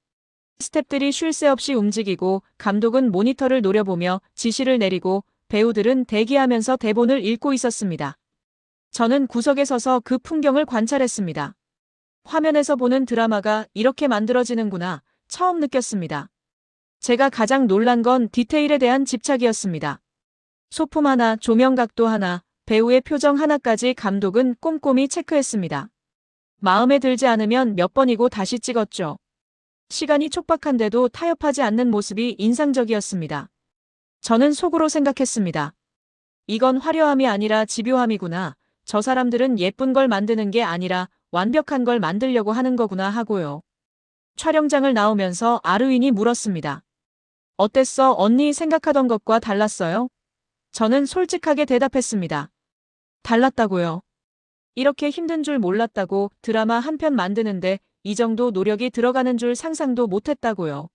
S1: 스태프들이 쉴 새 없이 움직이고 감독은 모니터를 노려보며 지시를 내리고 배우들은 대기하면서 대본을 읽고 있었습니다. 저는 구석에 서서 그 풍경을 관찰했습니다. 화면에서 보는 드라마가 이렇게 만들어지는구나, 처음 느꼈습니다. 제가 가장 놀란 건 디테일에 대한 집착이었습니다. 소품 하나, 조명 각도 하나, 배우의 표정 하나까지 감독은 꼼꼼히 체크했습니다. 마음에 들지 않으면 몇 번이고 다시 찍었죠. 시간이 촉박한데도 타협하지 않는 모습이 인상적이었습니다. 저는 속으로 생각했습니다. 이건 화려함이 아니라 집요함이구나. 저 사람들은 예쁜 걸 만드는 게 아니라 완벽한 걸 만들려고 하는 거구나 하고요. 촬영장을 나오면서 아르윈이 물었습니다. 어땠어? 언니 생각하던 것과 달랐어요? 저는 솔직하게 대답했습니다. 달랐다고요. 이렇게 힘든 줄 몰랐다고. 드라마 한 편 만드는데 이 정도 노력이 들어가는 줄 상상도 못했다고요.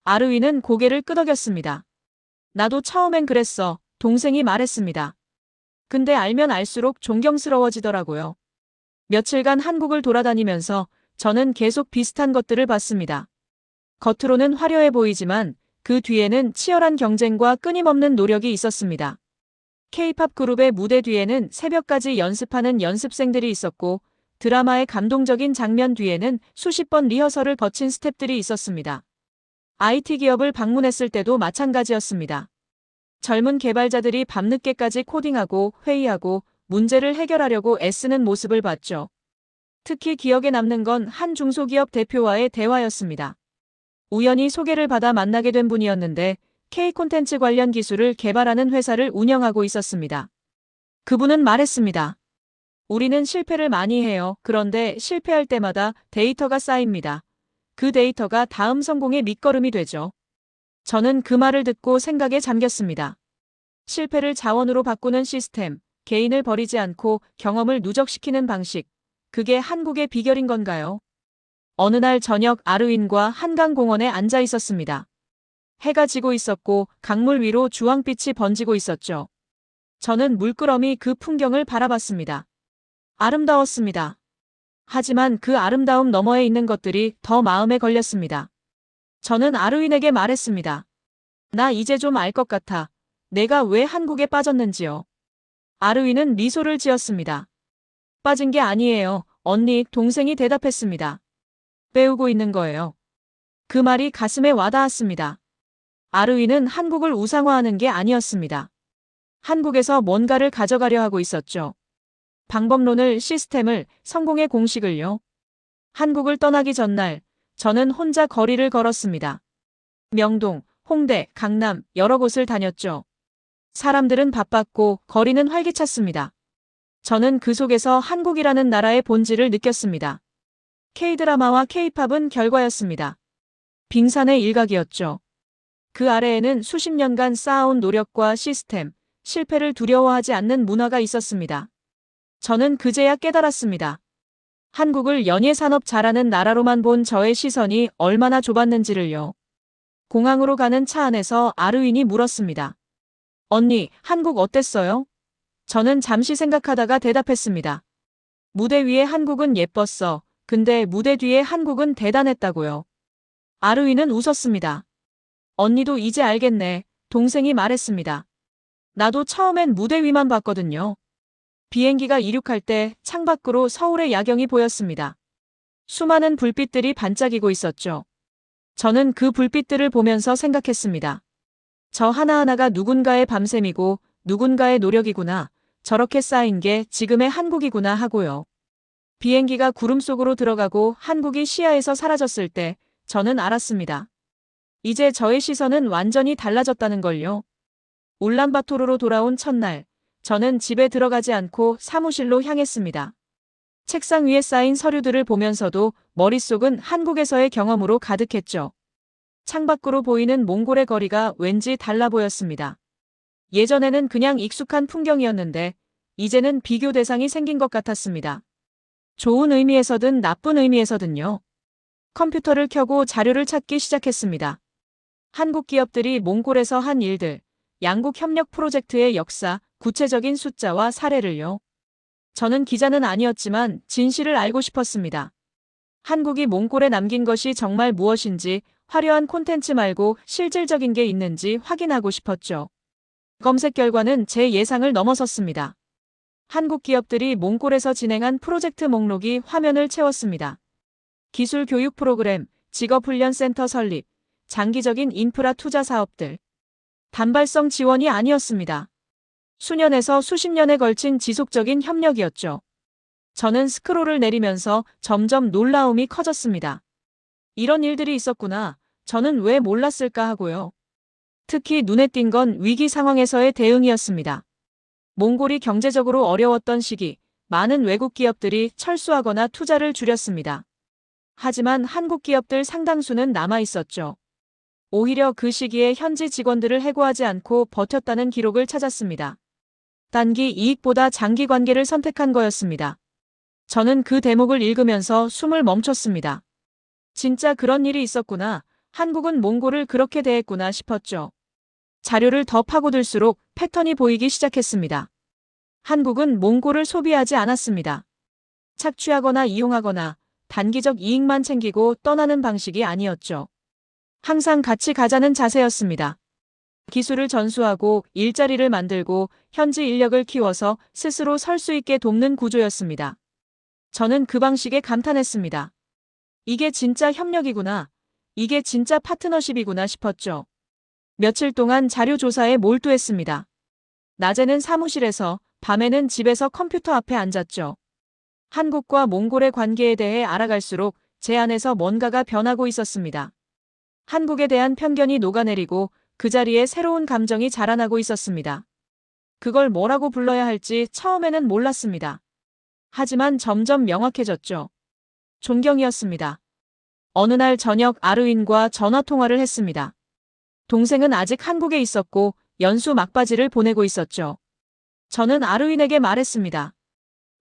S1: 아르윈은 고개를 끄덕였습니다. 나도 처음엔 그랬어. 동생이 말했습니다. 근데 알면 알수록 존경스러워지더라고요. 며칠간 한국을 돌아다니면서 저는 계속 비슷한 것들을 봤습니다. 겉으로는 화려해 보이지만 그 뒤에는 치열한 경쟁과 끊임없는 노력이 있었습니다. K-팝 그룹의 무대 뒤에는 새벽까지 연습하는 연습생들이 있었고 드라마의 감동적인 장면 뒤에는 수십 번 리허설을 거친 스태프들이 있었습니다. IT 기업을 방문했을 때도 마찬가지였습니다. 젊은 개발자들이 밤늦게까지 코딩하고 회의하고 문제를 해결하려고 애쓰는 모습을 봤죠. 특히 기억에 남는 건 한 중소기업 대표와의 대화였습니다. 우연히 소개를 받아 만나게 된 분이었는데 K 콘텐츠 관련 기술을 개발하는 회사를 운영하고 있었습니다. 그분은 말했습니다. 우리는 실패를 많이 해요. 그런데 실패할 때마다 데이터가 쌓입니다. 그 데이터가 다음 성공의 밑거름이 되죠. 저는 그 말을 듣고 생각에 잠겼습니다. 실패를 자원으로 바꾸는 시스템, 개인을 버리지 않고 경험을 누적시키는 방식, 그게 한국의 비결인 건가요? 어느 날 저녁 아르윈과 한강공원에 앉아 있었습니다. 해가 지고 있었고 강물 위로 주황빛이 번지고 있었죠. 저는 물끄러미 그 풍경을 바라봤습니다. 아름다웠습니다. 하지만 그 아름다움 너머에 있는 것들이 더 마음에 걸렸습니다. 저는 아르윈에게 말했습니다. 나 이제 좀 알 것 같아. 내가 왜 한국에 빠졌는지요. 아르윈은 미소를 지었습니다. 빠진 게 아니에요. 언니, 동생이 대답했습니다. 배우고 있는 거예요. 그 말이 가슴에 와닿았습니다. 아르윈은 한국을 우상화하는 게 아니었습니다. 한국에서 뭔가를 가져가려 하고 있었죠. 방법론을, 시스템을, 성공의 공식을요. 한국을 떠나기 전날 저는 혼자 거리를 걸었습니다. 명동, 홍대, 강남 여러 곳을 다녔죠. 사람들은 바빴고 거리는 활기찼습니다. 저는 그 속에서 한국이라는 나라의 본질을 느꼈습니다. K-드라마와 K-팝은 결과였습니다. 빙산의 일각이었죠. 그 아래에는 수십 년간 쌓아온 노력과 시스템, 실패를 두려워하지 않는 문화가 있었습니다. 저는 그제야 깨달았습니다. 한국을 연예산업 잘하는 나라로만 본 저의 시선이 얼마나 좁았는지를요. 공항으로 가는 차 안에서 아르윈이 물었습니다. 언니, 한국 어땠어요? 저는 잠시 생각하다가 대답했습니다. 무대 위에 한국은 예뻤어. 근데 무대 뒤에 한국은 대단했다고요. 아르윈은 웃었습니다. 언니도 이제 알겠네. 동생이 말했습니다. 나도 처음엔 무대 위만 봤거든요. 비행기가 이륙할 때 창밖으로 서울의 야경이 보였습니다. 수많은 불빛들이 반짝이고 있었죠. 저는 그 불빛들을 보면서 생각했습니다. 저 하나하나가 누군가의 밤샘이고 누군가의 노력이구나. 저렇게 쌓인 게 지금의 한국이구나 하고요. 비행기가 구름 속으로 들어가고 한국이 시야에서 사라졌을 때 저는 알았습니다. 이제 저의 시선은 완전히 달라졌다는 걸요. 울란바토르로 돌아온 첫날, 저는 집에 들어가지 않고 사무실로 향했습니다. 책상 위에 쌓인 서류들을 보면서도 머릿속은 한국에서의 경험으로 가득했죠. 창밖으로 보이는 몽골의 거리가 왠지 달라 보였습니다. 예전에는 그냥 익숙한 풍경이었는데 이제는 비교 대상이 생긴 것 같았습니다. 좋은 의미에서든 나쁜 의미에서든요. 컴퓨터를 켜고 자료를 찾기 시작했습니다. 한국 기업들이 몽골에서 한 일들, 양국 협력 프로젝트의 역사, 구체적인 숫자와 사례를요. 저는 기자는 아니었지만 진실을 알고 싶었습니다. 한국이 몽골에 남긴 것이 정말 무엇인지, 화려한 콘텐츠 말고 실질적인 게 있는지 확인하고 싶었죠. 검색 결과는 제 예상을 넘어섰습니다. 한국 기업들이 몽골에서 진행한 프로젝트 목록이 화면을 채웠습니다. 기술 교육 프로그램, 직업훈련센터 설립, 장기적인 인프라 투자 사업들. 단발성 지원이 아니었습니다. 수년에서 수십 년에 걸친 지속적인 협력이었죠. 저는 스크롤을 내리면서 점점 놀라움이 커졌습니다. 이런 일들이 있었구나. 저는 왜 몰랐을까 하고요. 특히 눈에 띈 건 위기 상황에서의 대응이었습니다. 몽골이 경제적으로 어려웠던 시기, 많은 외국 기업들이 철수하거나 투자를 줄였습니다. 하지만 한국 기업들 상당수는 남아 있었죠. 오히려 그 시기에 현지 직원들을 해고하지 않고 버텼다는 기록을 찾았습니다. 단기 이익보다 장기 관계를 선택한 거였습니다. 저는 그 대목을 읽으면서 숨을 멈췄습니다. 진짜 그런 일이 있었구나. 한국은 몽골을 그렇게 대했구나 싶었죠. 자료를 더 파고들수록 패턴이 보이기 시작했습니다. 한국은 몽골을 소비하지 않았습니다. 착취하거나 이용하거나 단기적 이익만 챙기고 떠나는 방식이 아니었죠. 항상 같이 가자는 자세였습니다. 기술을 전수하고 일자리를 만들고 현지 인력을 키워서 스스로 설 수 있게 돕는 구조였습니다. 저는 그 방식에 감탄했습니다. 이게 진짜 협력이구나. 이게 진짜 파트너십이구나 싶었죠. 며칠 동안 자료 조사에 몰두했습니다. 낮에는 사무실에서, 밤에는 집에서 컴퓨터 앞에 앉았죠. 한국과 몽골의 관계에 대해 알아갈수록 제 안에서 뭔가가 변하고 있었습니다. 한국에 대한 편견이 녹아내리고 그 자리에 새로운 감정이 자라나고 있었습니다. 그걸 뭐라고 불러야 할지 처음에는 몰랐습니다. 하지만 점점 명확해졌죠. 존경이었습니다. 어느 날 저녁 아르윈과 전화통화를 했습니다. 동생은 아직 한국에 있었고 연수 막바지를 보내고 있었죠. 저는 아르윈에게 말했습니다.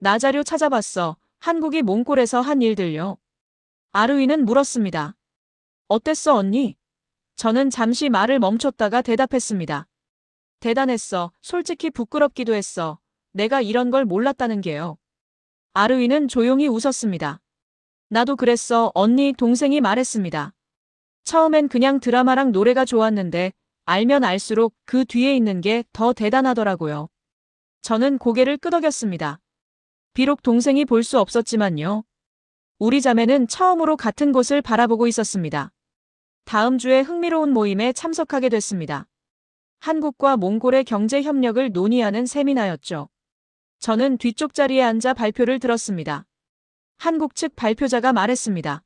S1: 나 자료 찾아봤어. 한국이 몽골에서 한 일들요. 아르윈은 물었습니다. 어땠어, 언니? 저는 잠시 말을 멈췄다가 대답했습니다. 대단했어. 솔직히 부끄럽기도 했어. 내가 이런 걸 몰랐다는 게요. 아르윈은 조용히 웃었습니다. 나도 그랬어, 언니. 동생이 말했습니다. 처음엔 그냥 드라마랑 노래가 좋았는데 알면 알수록 그 뒤에 있는 게 더 대단하더라고요. 저는 고개를 끄덕였습니다. 비록 동생이 볼 수 없었지만요. 우리 자매는 처음으로 같은 곳을 바라보고 있었습니다. 다음 주에 흥미로운 모임에 참석하게 됐습니다. 한국과 몽골의 경제 협력을 논의하는 세미나였죠. 저는 뒤쪽 자리에 앉아 발표를 들었습니다. 한국 측 발표자가 말했습니다.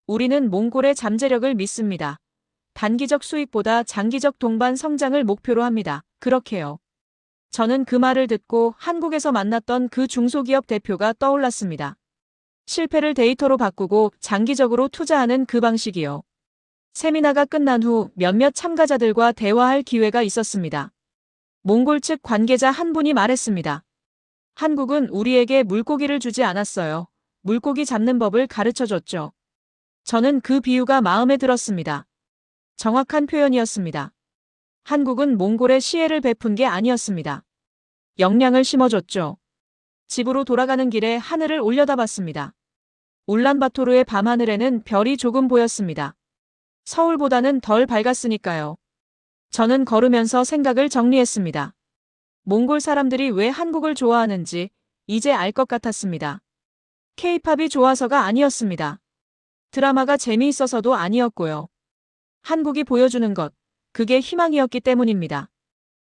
S1: 우리는 몽골의 잠재력을 믿습니다. 단기적 수익보다 장기적 동반 성장을 목표로 합니다. 그렇게요. 저는 그 말을 듣고 한국에서 만났던 그 중소기업 대표가 떠올랐습니다. 실패를 데이터로 바꾸고 장기적으로 투자하는 그 방식이요. 세미나가 끝난 후 몇몇 참가자들과 대화할 기회가 있었습니다. 몽골 측 관계자 한 분이 말했습니다. 한국은 우리에게 물고기를 주지 않았어요. 물고기 잡는 법을 가르쳐줬죠. 저는 그 비유가 마음에 들었습니다. 정확한 표현이었습니다. 한국은 몽골에 시혜를 베푼 게 아니었습니다. 역량을 심어줬죠. 집으로 돌아가는 길에 하늘을 올려다봤습니다. 울란바토르의 밤하늘에는 별이 조금 보였습니다. 서울보다는 덜 밝았으니까요. 저는 걸으면서 생각을 정리했습니다. 몽골 사람들이 왜 한국을 좋아하는지 이제 알 것 같았습니다. K-팝이 좋아서가 아니었습니다. 드라마가 재미있어서도 아니었고요. 한국이 보여주는 것, 그게 희망이었기 때문입니다.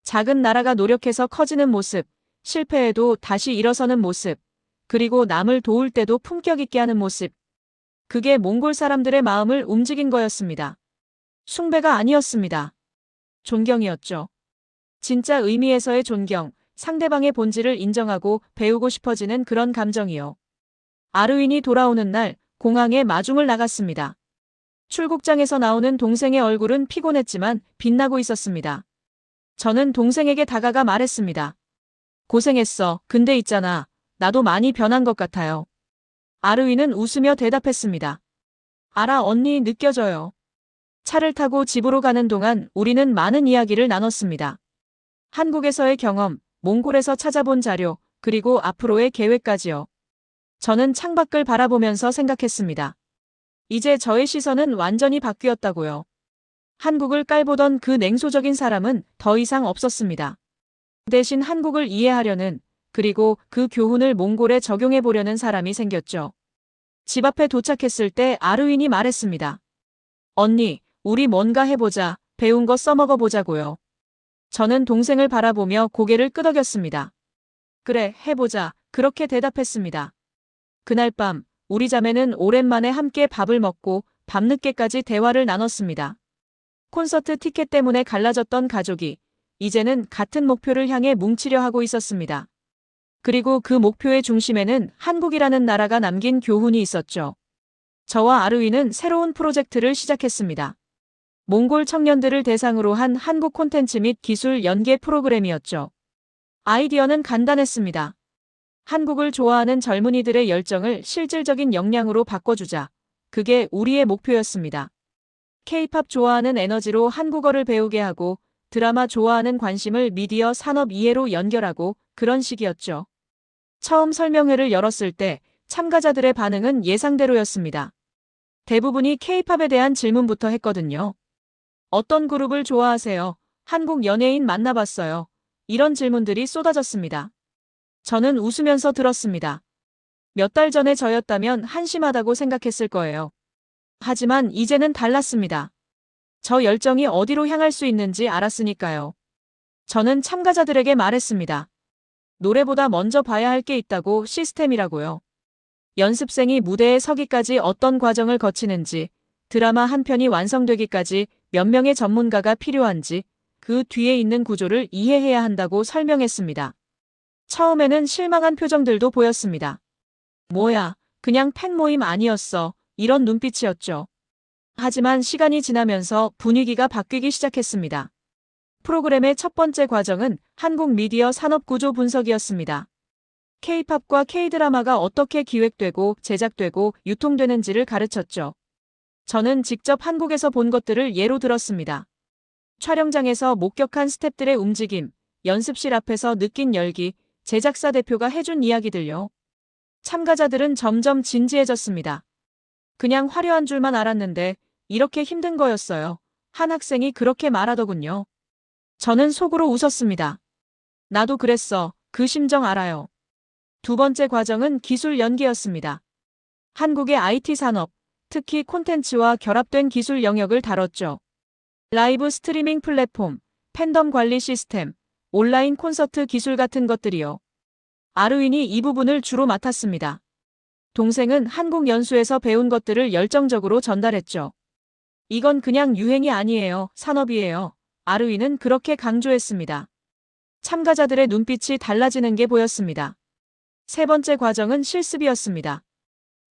S1: 작은 나라가 노력해서 커지는 모습, 실패해도 다시 일어서는 모습, 그리고 남을 도울 때도 품격 있게 하는 모습. 그게 몽골 사람들의 마음을 움직인 거였습니다. 숭배가 아니었습니다. 존경이었죠. 진짜 의미에서의 존경, 상대방의 본질을 인정하고 배우고 싶어지는 그런 감정이요. 아르윈이 돌아오는 날 공항에 마중을 나갔습니다. 출국장에서 나오는 동생의 얼굴은 피곤했지만 빛나고 있었습니다. 저는 동생에게 다가가 말했습니다. 고생했어. 근데 있잖아. 나도 많이 변한 것 같아요. 아르윈은 웃으며 대답했습니다. 알아, 언니, 느껴져요. 차를 타고 집으로 가는 동안 우리는 많은 이야기를 나눴습니다. 한국에서의 경험, 몽골에서 찾아본 자료, 그리고 앞으로의 계획까지요. 저는 창밖을 바라보면서 생각했습니다. 이제 저의 시선은 완전히 바뀌었다고요. 한국을 깔보던 그 냉소적인 사람은 더 이상 없었습니다. 대신 한국을 이해하려는, 그리고 그 교훈을 몽골에 적용해 보려는 사람이 생겼죠. 집 앞에 도착했을 때 아르윈이 말했습니다. 언니, 우리 뭔가 해보자. 배운 거 써먹어 보자고요. 저는 동생을 바라보며 고개를 끄덕였습니다. 그래, 해보자. 그렇게 대답했습니다. 그날 밤, 우리 자매는 오랜만에 함께 밥을 먹고 밤늦게까지 대화를 나눴습니다. 콘서트 티켓 때문에 갈라졌던 가족이 이제는 같은 목표를 향해 뭉치려 하고 있었습니다. 그리고 그 목표의 중심에는 한국이라는 나라가 남긴 교훈이 있었죠. 저와 아르윈은 새로운 프로젝트를 시작했습니다. 몽골 청년들을 대상으로 한 한국 콘텐츠 및 기술 연계 프로그램이었죠. 아이디어는 간단했습니다. 한국을 좋아하는 젊은이들의 열정을 실질적인 역량으로 바꿔주자. 그게 우리의 목표였습니다. K-팝 좋아하는 에너지로 한국어를 배우게 하고 드라마 좋아하는 관심을 미디어 산업 이해로 연결하고 그런 식이었죠. 처음 설명회를 열었을 때 참가자들의 반응은 예상대로였습니다. 대부분이 K-팝에 대한 질문부터 했거든요. 어떤 그룹을 좋아하세요? 한국 연예인 만나봤어요? 이런 질문들이 쏟아졌습니다. 저는 웃으면서 들었습니다. 몇 달 전에 저였다면 한심하다고 생각했을 거예요. 하지만 이제는 달랐습니다. 저 열정이 어디로 향할 수 있는지 알았으니까요. 저는 참가자들에게 말했습니다. 노래보다 먼저 봐야 할 게 있다고. 시스템이라고요. 연습생이 무대에 서기까지 어떤 과정을 거치는지, 드라마 한 편이 완성되기까지 몇 명의 전문가가 필요한지, 그 뒤에 있는 구조를 이해해야 한다고 설명했습니다. 처음에는 실망한 표정들도 보였습니다. 뭐야, 그냥 팬 모임 아니었어. 이런 눈빛이었죠. 하지만 시간이 지나면서 분위기가 바뀌기 시작했습니다. 프로그램의 첫 번째 과정은 한국 미디어 산업 구조 분석이었습니다. K-팝과 K-드라마가 어떻게 기획되고 제작되고 유통되는지를 가르쳤죠. 저는 직접 한국에서 본 것들을 예로 들었습니다. 촬영장에서 목격한 스태프들의 움직임, 연습실 앞에서 느낀 열기, 제작사 대표가 해준 이야기들요. 참가자들은 점점 진지해졌습니다. 그냥 화려한 줄만 알았는데 이렇게 힘든 거였어요. 한 학생이 그렇게 말하더군요. 저는 속으로 웃었습니다. 나도 그랬어. 그 심정 알아요. 두 번째 과정은 기술 연계였습니다. 한국의 IT 산업, 특히 콘텐츠와 결합된 기술 영역을 다뤘죠. 라이브 스트리밍 플랫폼, 팬덤 관리 시스템, 온라인 콘서트 기술 같은 것들이요. 아르윈이 이 부분을 주로 맡았습니다. 동생은 한국 연수에서 배운 것들을 열정적으로 전달했죠. 이건 그냥 유행이 아니에요. 산업이에요. 아르윈은 그렇게 강조했습니다. 참가자들의 눈빛이 달라지는 게 보였습니다. 세 번째 과정은 실습이었습니다.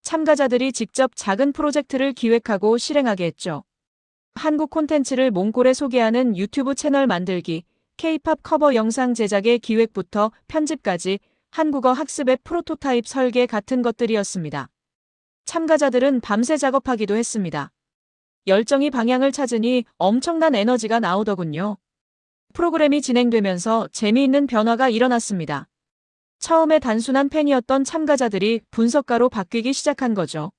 S1: 참가자들이 직접 작은 프로젝트를 기획하고 실행하게 했죠. 한국 콘텐츠를 몽골에 소개하는 유튜브 채널 만들기, K-팝 커버 영상 제작의 기획부터 편집까지 한국어 학습의 프로토타입 설계 같은 것들이었습니다. 참가자들은 밤새 작업하기도 했습니다. 열정이 방향을 찾으니 엄청난 에너지가 나오더군요. 프로그램이 진행되면서 재미있는 변화가 일어났습니다. 처음에 단순한 팬이었던 참가자들이 분석가로 바뀌기 시작한 거죠.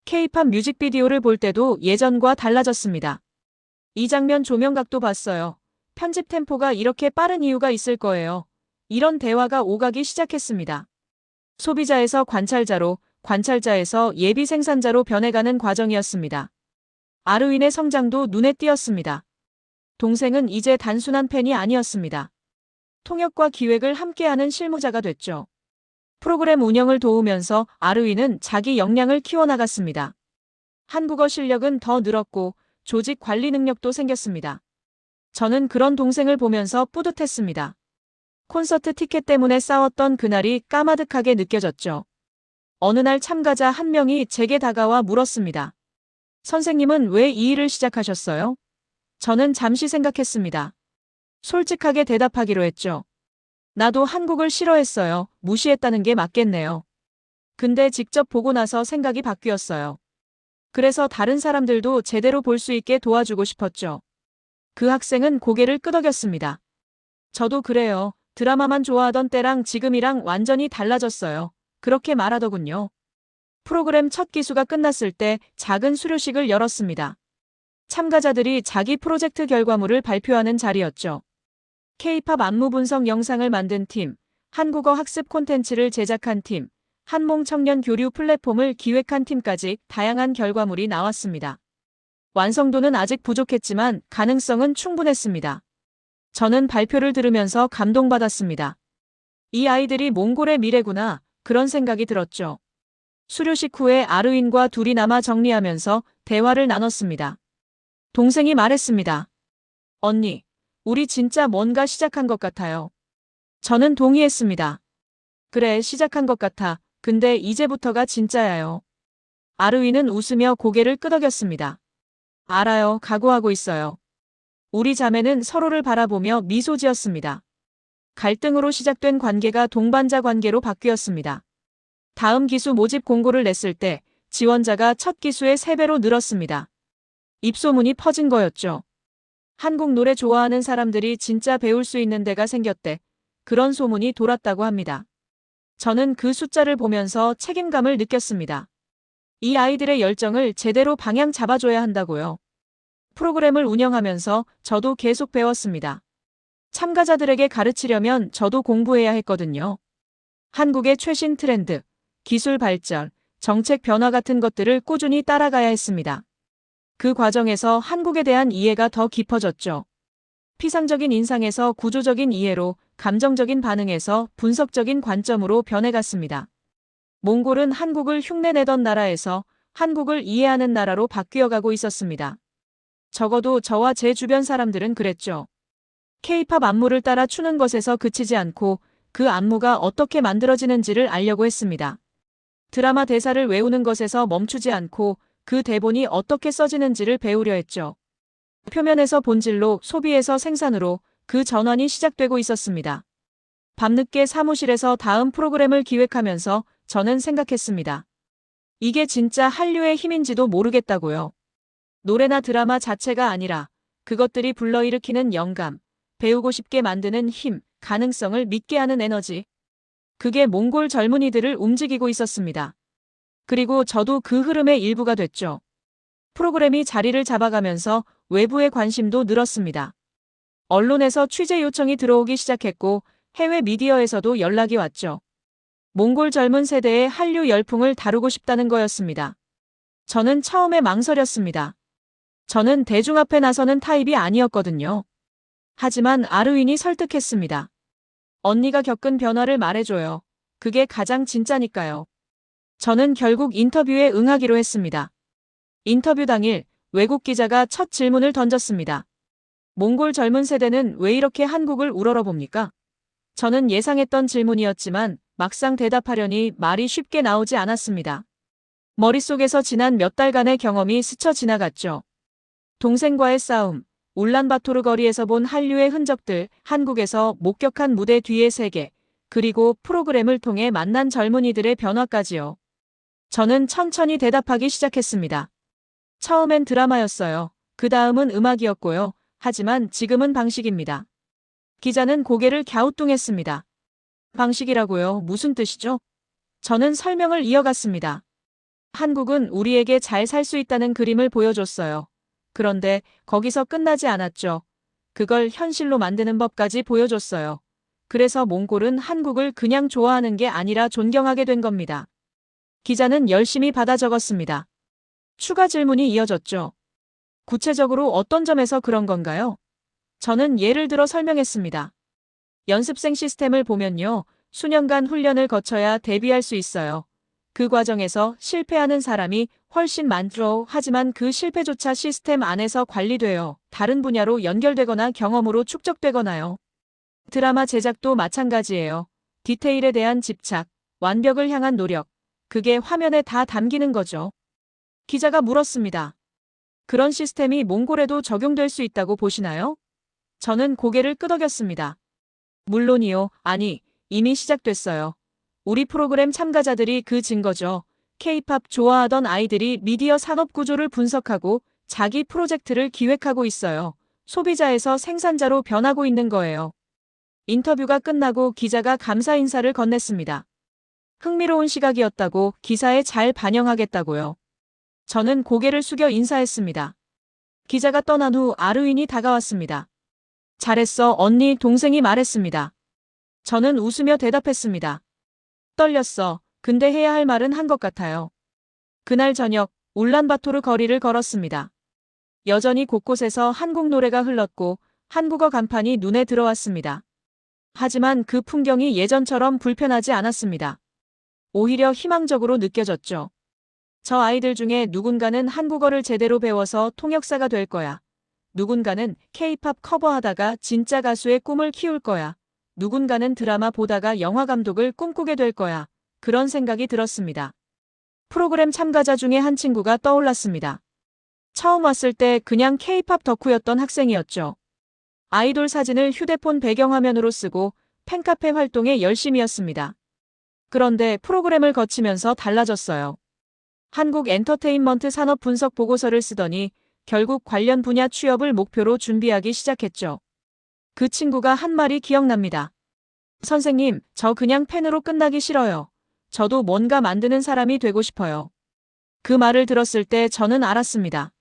S1: K-팝 뮤직비디오를 볼 때도 예전과 달라졌습니다. 이 장면 조명각도 봤어요. 편집 템포가 이렇게 빠른 이유가 있을 거예요. 이런 대화가 오가기 시작했습니다. 소비자에서 관찰자로, 관찰자에서 예비 생산자로 변해가는 과정이었습니다. 아르윈의 성장도 눈에 띄었습니다. 동생은 이제 단순한 팬이 아니었습니다. 통역과 기획을 함께하는 실무자가 됐죠. 프로그램 운영을 도우면서 아르윈은 자기 역량을 키워나갔습니다. 한국어 실력은 더 늘었고 조직 관리 능력도 생겼습니다. 저는 그런 동생을 보면서 뿌듯했습니다. 콘서트 티켓 때문에 싸웠던 그날이 까마득하게 느껴졌죠. 어느 날 참가자 한 명이 제게 다가와 물었습니다. 선생님은 왜 이 일을 시작하셨어요? 저는 잠시 생각했습니다. 솔직하게 대답하기로 했죠. 나도 한국을 싫어했어요. 무시했다는 게 맞겠네요. 근데 직접 보고 나서 생각이 바뀌었어요. 그래서 다른 사람들도 제대로 볼 수 있게 도와주고 싶었죠. 그 학생은 고개를 끄덕였습니다. 저도 그래요. 드라마만 좋아하던 때랑 지금이랑 완전히 달라졌어요. 그렇게 말하더군요. 프로그램 첫 기수가 끝났을 때 작은 수료식을 열었습니다. 참가자들이 자기 프로젝트 결과물을 발표하는 자리였죠. K-팝 안무 분석 영상을 만든 팀, 한국어 학습 콘텐츠를 제작한 팀, 한몽 청년 교류 플랫폼을 기획한 팀까지 다양한 결과물이 나왔습니다. 완성도는 아직 부족했지만 가능성은 충분했습니다. 저는 발표를 들으면서 감동받았습니다. 이 아이들이 몽골의 미래구나, 그런 생각이 들었죠. 수료식 후에 아르윈과 둘이 남아 정리하면서 대화를 나눴습니다. 동생이 말했습니다. 언니, 우리 진짜 뭔가 시작한 것 같아요. 저는 동의했습니다. 그래, 시작한 것 같아. 근데 이제부터가 진짜야요. 아르윈은 웃으며 고개를 끄덕였습니다. 알아요, 각오하고 있어요. 우리 자매는 서로를 바라보며 미소 지었습니다. 갈등으로 시작된 관계가 동반자 관계로 바뀌었습니다. 다음 기수 모집 공고를 냈을 때 지원자가 첫 기수의 3배로 늘었습니다. 입소문이 퍼진 거였죠. 한국 노래 좋아하는 사람들이 진짜 배울 수 있는 데가 생겼대. 그런 소문이 돌았다고 합니다. 저는 그 숫자를 보면서 책임감을 느꼈습니다. 이 아이들의 열정을 제대로 방향 잡아줘야 한다고요. 프로그램을 운영하면서 저도 계속 배웠습니다. 참가자들에게 가르치려면 저도 공부해야 했거든요. 한국의 최신 트렌드, 기술 발전, 정책 변화 같은 것들을 꾸준히 따라가야 했습니다. 그 과정에서 한국에 대한 이해가 더 깊어졌죠. 피상적인 인상에서 구조적인 이해로, 감정적인 반응에서 분석적인 관점으로 변해갔습니다. 몽골은 한국을 흉내내던 나라에서 한국을 이해하는 나라로 바뀌어가고 있었습니다. 적어도 저와 제 주변 사람들은 그랬죠. K-팝 안무를 따라 추는 것에서 그치지 않고 그 안무가 어떻게 만들어지는지를 알려고 했습니다. 드라마 대사를 외우는 것에서 멈추지 않고 그 대본이 어떻게 써지는지를 배우려 했죠. 표면에서 본질로, 소비에서 생산으로 그 전환이 시작되고 있었습니다. 밤늦게 사무실에서 다음 프로그램을 기획하면서 저는 생각했습니다. 이게 진짜 한류의 힘인지도 모르겠다고요. 노래나 드라마 자체가 아니라 그것들이 불러일으키는 영감, 배우고 싶게 만드는 힘, 가능성을 믿게 하는 에너지. 그게 몽골 젊은이들을 움직이고 있었습니다. 그리고 저도 그 흐름의 일부가 됐죠. 프로그램이 자리를 잡아가면서 외부의 관심도 늘었습니다. 언론에서 취재 요청이 들어오기 시작했고 해외 미디어에서도 연락이 왔죠. 몽골 젊은 세대의 한류 열풍을 다루고 싶다는 거였습니다. 저는 처음에 망설였습니다. 저는 대중 앞에 나서는 타입이 아니었거든요. 하지만 아르윈이 설득했습니다. 언니가 겪은 변화를 말해줘요. 그게 가장 진짜니까요. 저는 결국 인터뷰에 응하기로 했습니다. 인터뷰 당일 외국 기자가 첫 질문을 던졌습니다. 몽골 젊은 세대는 왜 이렇게 한국을 우러러봅니까? 저는 예상했던 질문이었지만 막상 대답하려니 말이 쉽게 나오지 않았습니다. 머릿속에서 지난 몇 달간의 경험이 스쳐 지나갔죠. 동생과의 싸움, 울란바토르 거리에서 본 한류의 흔적들, 한국에서 목격한 무대 뒤의 세계, 그리고 프로그램을 통해 만난 젊은이들의 변화까지요. 저는 천천히 대답하기 시작했습니다. 처음엔 드라마였어요. 그 다음은 음악이었고요. 하지만 지금은 방식입니다. 기자는 고개를 갸우뚱했습니다. 방식이라고요? 무슨 뜻이죠? 저는 설명을 이어갔습니다. 한국은 우리에게 잘 살 수 있다는 그림을 보여줬어요. 그런데 거기서 끝나지 않았죠. 그걸 현실로 만드는 법까지 보여줬어요. 그래서 몽골은 한국을 그냥 좋아하는 게 아니라 존경하게 된 겁니다. 기자는 열심히 받아 적었습니다. 추가 질문이 이어졌죠. 구체적으로 어떤 점에서 그런 건가요? 저는 예를 들어 설명했습니다. 연습생 시스템을 보면요. 수년간 훈련을 거쳐야 데뷔할 수 있어요. 그 과정에서 실패하는 사람이 훨씬 많죠. 하지만 그 실패조차 시스템 안에서 관리돼요. 다른 분야로 연결되거나 경험으로 축적되거나요. 드라마 제작도 마찬가지예요. 디테일에 대한 집착, 완벽을 향한 노력. 그게 화면에 다 담기는 거죠. 기자가 물었습니다. 그런 시스템이 몽골에도 적용될 수 있다고 보시나요? 저는 고개를 끄덕였습니다. 물론이요. 아니, 이미 시작됐어요. 우리 프로그램 참가자들이 그 증거죠. K-팝 좋아하던 아이들이 미디어 산업 구조를 분석하고 자기 프로젝트를 기획하고 있어요. 소비자에서 생산자로 변하고 있는 거예요. 인터뷰가 끝나고 기자가 감사 인사를 건넸습니다. 흥미로운 시각이었다고 기사에 잘 반영하겠다고요. 저는 고개를 숙여 인사했습니다. 기자가 떠난 후 아르윈이 다가왔습니다. 잘했어, 언니, 동생이 말했습니다. 저는 웃으며 대답했습니다. 떨렸어. 근데 해야 할 말은 한 것 같아요. 그날 저녁 울란바토르 거리를 걸었습니다. 여전히 곳곳에서 한국 노래가 흘렀고 한국어 간판이 눈에 들어왔습니다. 하지만 그 풍경이 예전처럼 불편하지 않았습니다. 오히려 희망적으로 느껴졌죠. 저 아이들 중에 누군가는 한국어를 제대로 배워서 통역사가 될 거야. 누군가는 K-팝 커버하다가 진짜 가수의 꿈을 키울 거야. 누군가는 드라마 보다가 영화 감독을 꿈꾸게 될 거야. 그런 생각이 들었습니다. 프로그램 참가자 중에 한 친구가 떠올랐습니다. 처음 왔을 때 그냥 K-팝 덕후였던 학생이었죠. 아이돌 사진을 휴대폰 배경화면으로 쓰고 팬카페 활동에 열심이었습니다. 그런데 프로그램을 거치면서 달라졌어요. 한국 엔터테인먼트 산업 분석 보고서를 쓰더니 결국 관련 분야 취업을 목표로 준비하기 시작했죠. 그 친구가 한 말이 기억납니다. 선생님, 저 그냥 팬으로 끝나기 싫어요. 저도 뭔가 만드는 사람이 되고 싶어요. 그 말을 들었을 때 저는 알았습니다.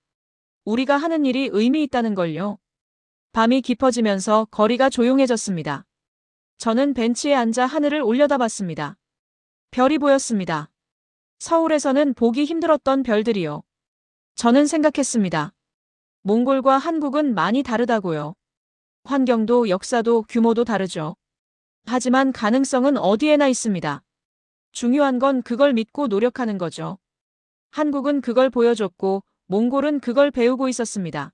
S1: 우리가 하는 일이 의미 있다는 걸요. 밤이 깊어지면서 거리가 조용해졌습니다. 저는 벤치에 앉아 하늘을 올려다봤습니다. 별이 보였습니다. 서울에서는 보기 힘들었던 별들이요. 저는 생각했습니다. 몽골과 한국은 많이 다르다고요. 환경도 역사도 규모도 다르죠. 하지만 가능성은 어디에나 있습니다. 중요한 건 그걸 믿고 노력하는 거죠. 한국은 그걸 보여줬고 몽골은 그걸 배우고 있었습니다.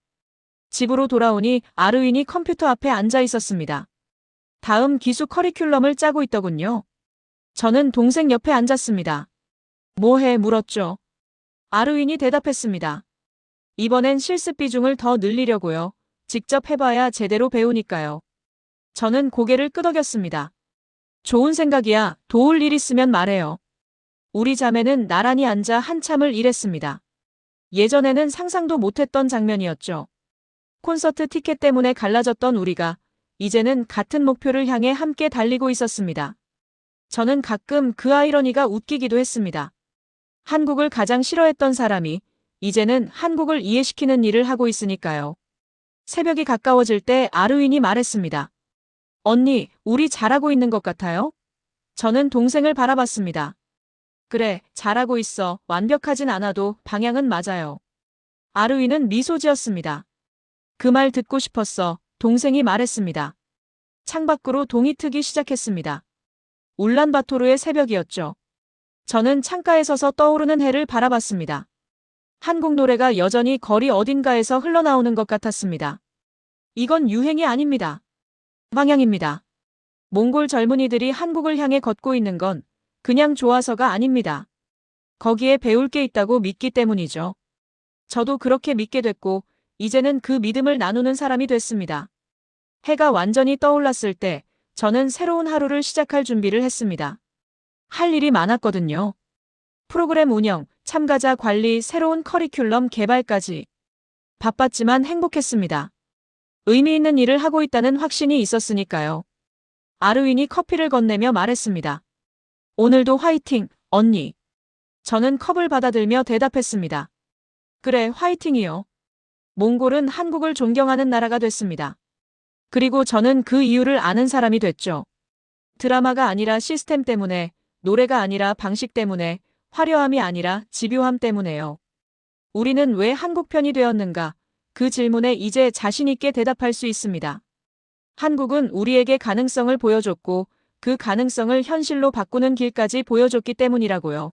S1: 집으로 돌아오니 아르윈이 컴퓨터 앞에 앉아 있었습니다. 다음 기수 커리큘럼을 짜고 있더군요. 저는 동생 옆에 앉았습니다. 뭐 해? 물었죠. 아르윈이 대답했습니다. 이번엔 실습 비중을 더 늘리려고요. 직접 해봐야 제대로 배우니까요. 저는 고개를 끄덕였습니다. 좋은 생각이야. 도울 일 있으면 말해요. 우리 자매는 나란히 앉아 한참을 일했습니다. 예전에는 상상도 못했던 장면이었죠. 콘서트 티켓 때문에 갈라졌던 우리가 이제는 같은 목표를 향해 함께 달리고 있었습니다. 저는 가끔 그 아이러니가 웃기기도 했습니다. 한국을 가장 싫어했던 사람이 이제는 한국을 이해시키는 일을 하고 있으니까요. 새벽이 가까워질 때 아르윈이 말했습니다. 언니, 우리 잘하고 있는 것 같아요? 저는 동생을 바라봤습니다. 그래, 잘하고 있어. 완벽하진 않아도 방향은 맞아요. 아르윈은 미소 지었습니다. 그 말 듣고 싶었어. 동생이 말했습니다. 창밖으로 동이 트기 시작했습니다. 울란바토르의 새벽이었죠. 저는 창가에 서서 떠오르는 해를 바라봤습니다. 한국 노래가 여전히 거리 어딘가에서 흘러나오는 것 같았습니다. 이건 유행이 아닙니다. 방향입니다. 몽골 젊은이들이 한국을 향해 걷고 있는 건 그냥 좋아서가 아닙니다. 거기에 배울 게 있다고 믿기 때문이죠. 저도 그렇게 믿게 됐고 이제는 그 믿음을 나누는 사람이 됐습니다. 해가 완전히 떠올랐을 때 저는 새로운 하루를 시작할 준비를 했습니다. 할 일이 많았거든요. 프로그램 운영, 참가자 관리, 새로운 커리큘럼 개발까지. 바빴지만 행복했습니다. 의미 있는 일을 하고 있다는 확신이 있었으니까요. 아르윈이 커피를 건네며 말했습니다. 오늘도 화이팅, 언니. 저는 컵을 받아들며 대답했습니다. 그래, 화이팅이요. 몽골은 한국을 존경하는 나라가 됐습니다. 그리고 저는 그 이유를 아는 사람이 됐죠. 드라마가 아니라 시스템 때문에, 노래가 아니라 방식 때문에, 화려함이 아니라 집요함 때문에요. 우리는 왜 한국 편이 되었는가? 그 질문에 이제 자신 있게 대답할 수 있습니다. 한국은 우리에게 가능성을 보여줬고 그 가능성을 현실로 바꾸는 길까지 보여줬기 때문이라고요.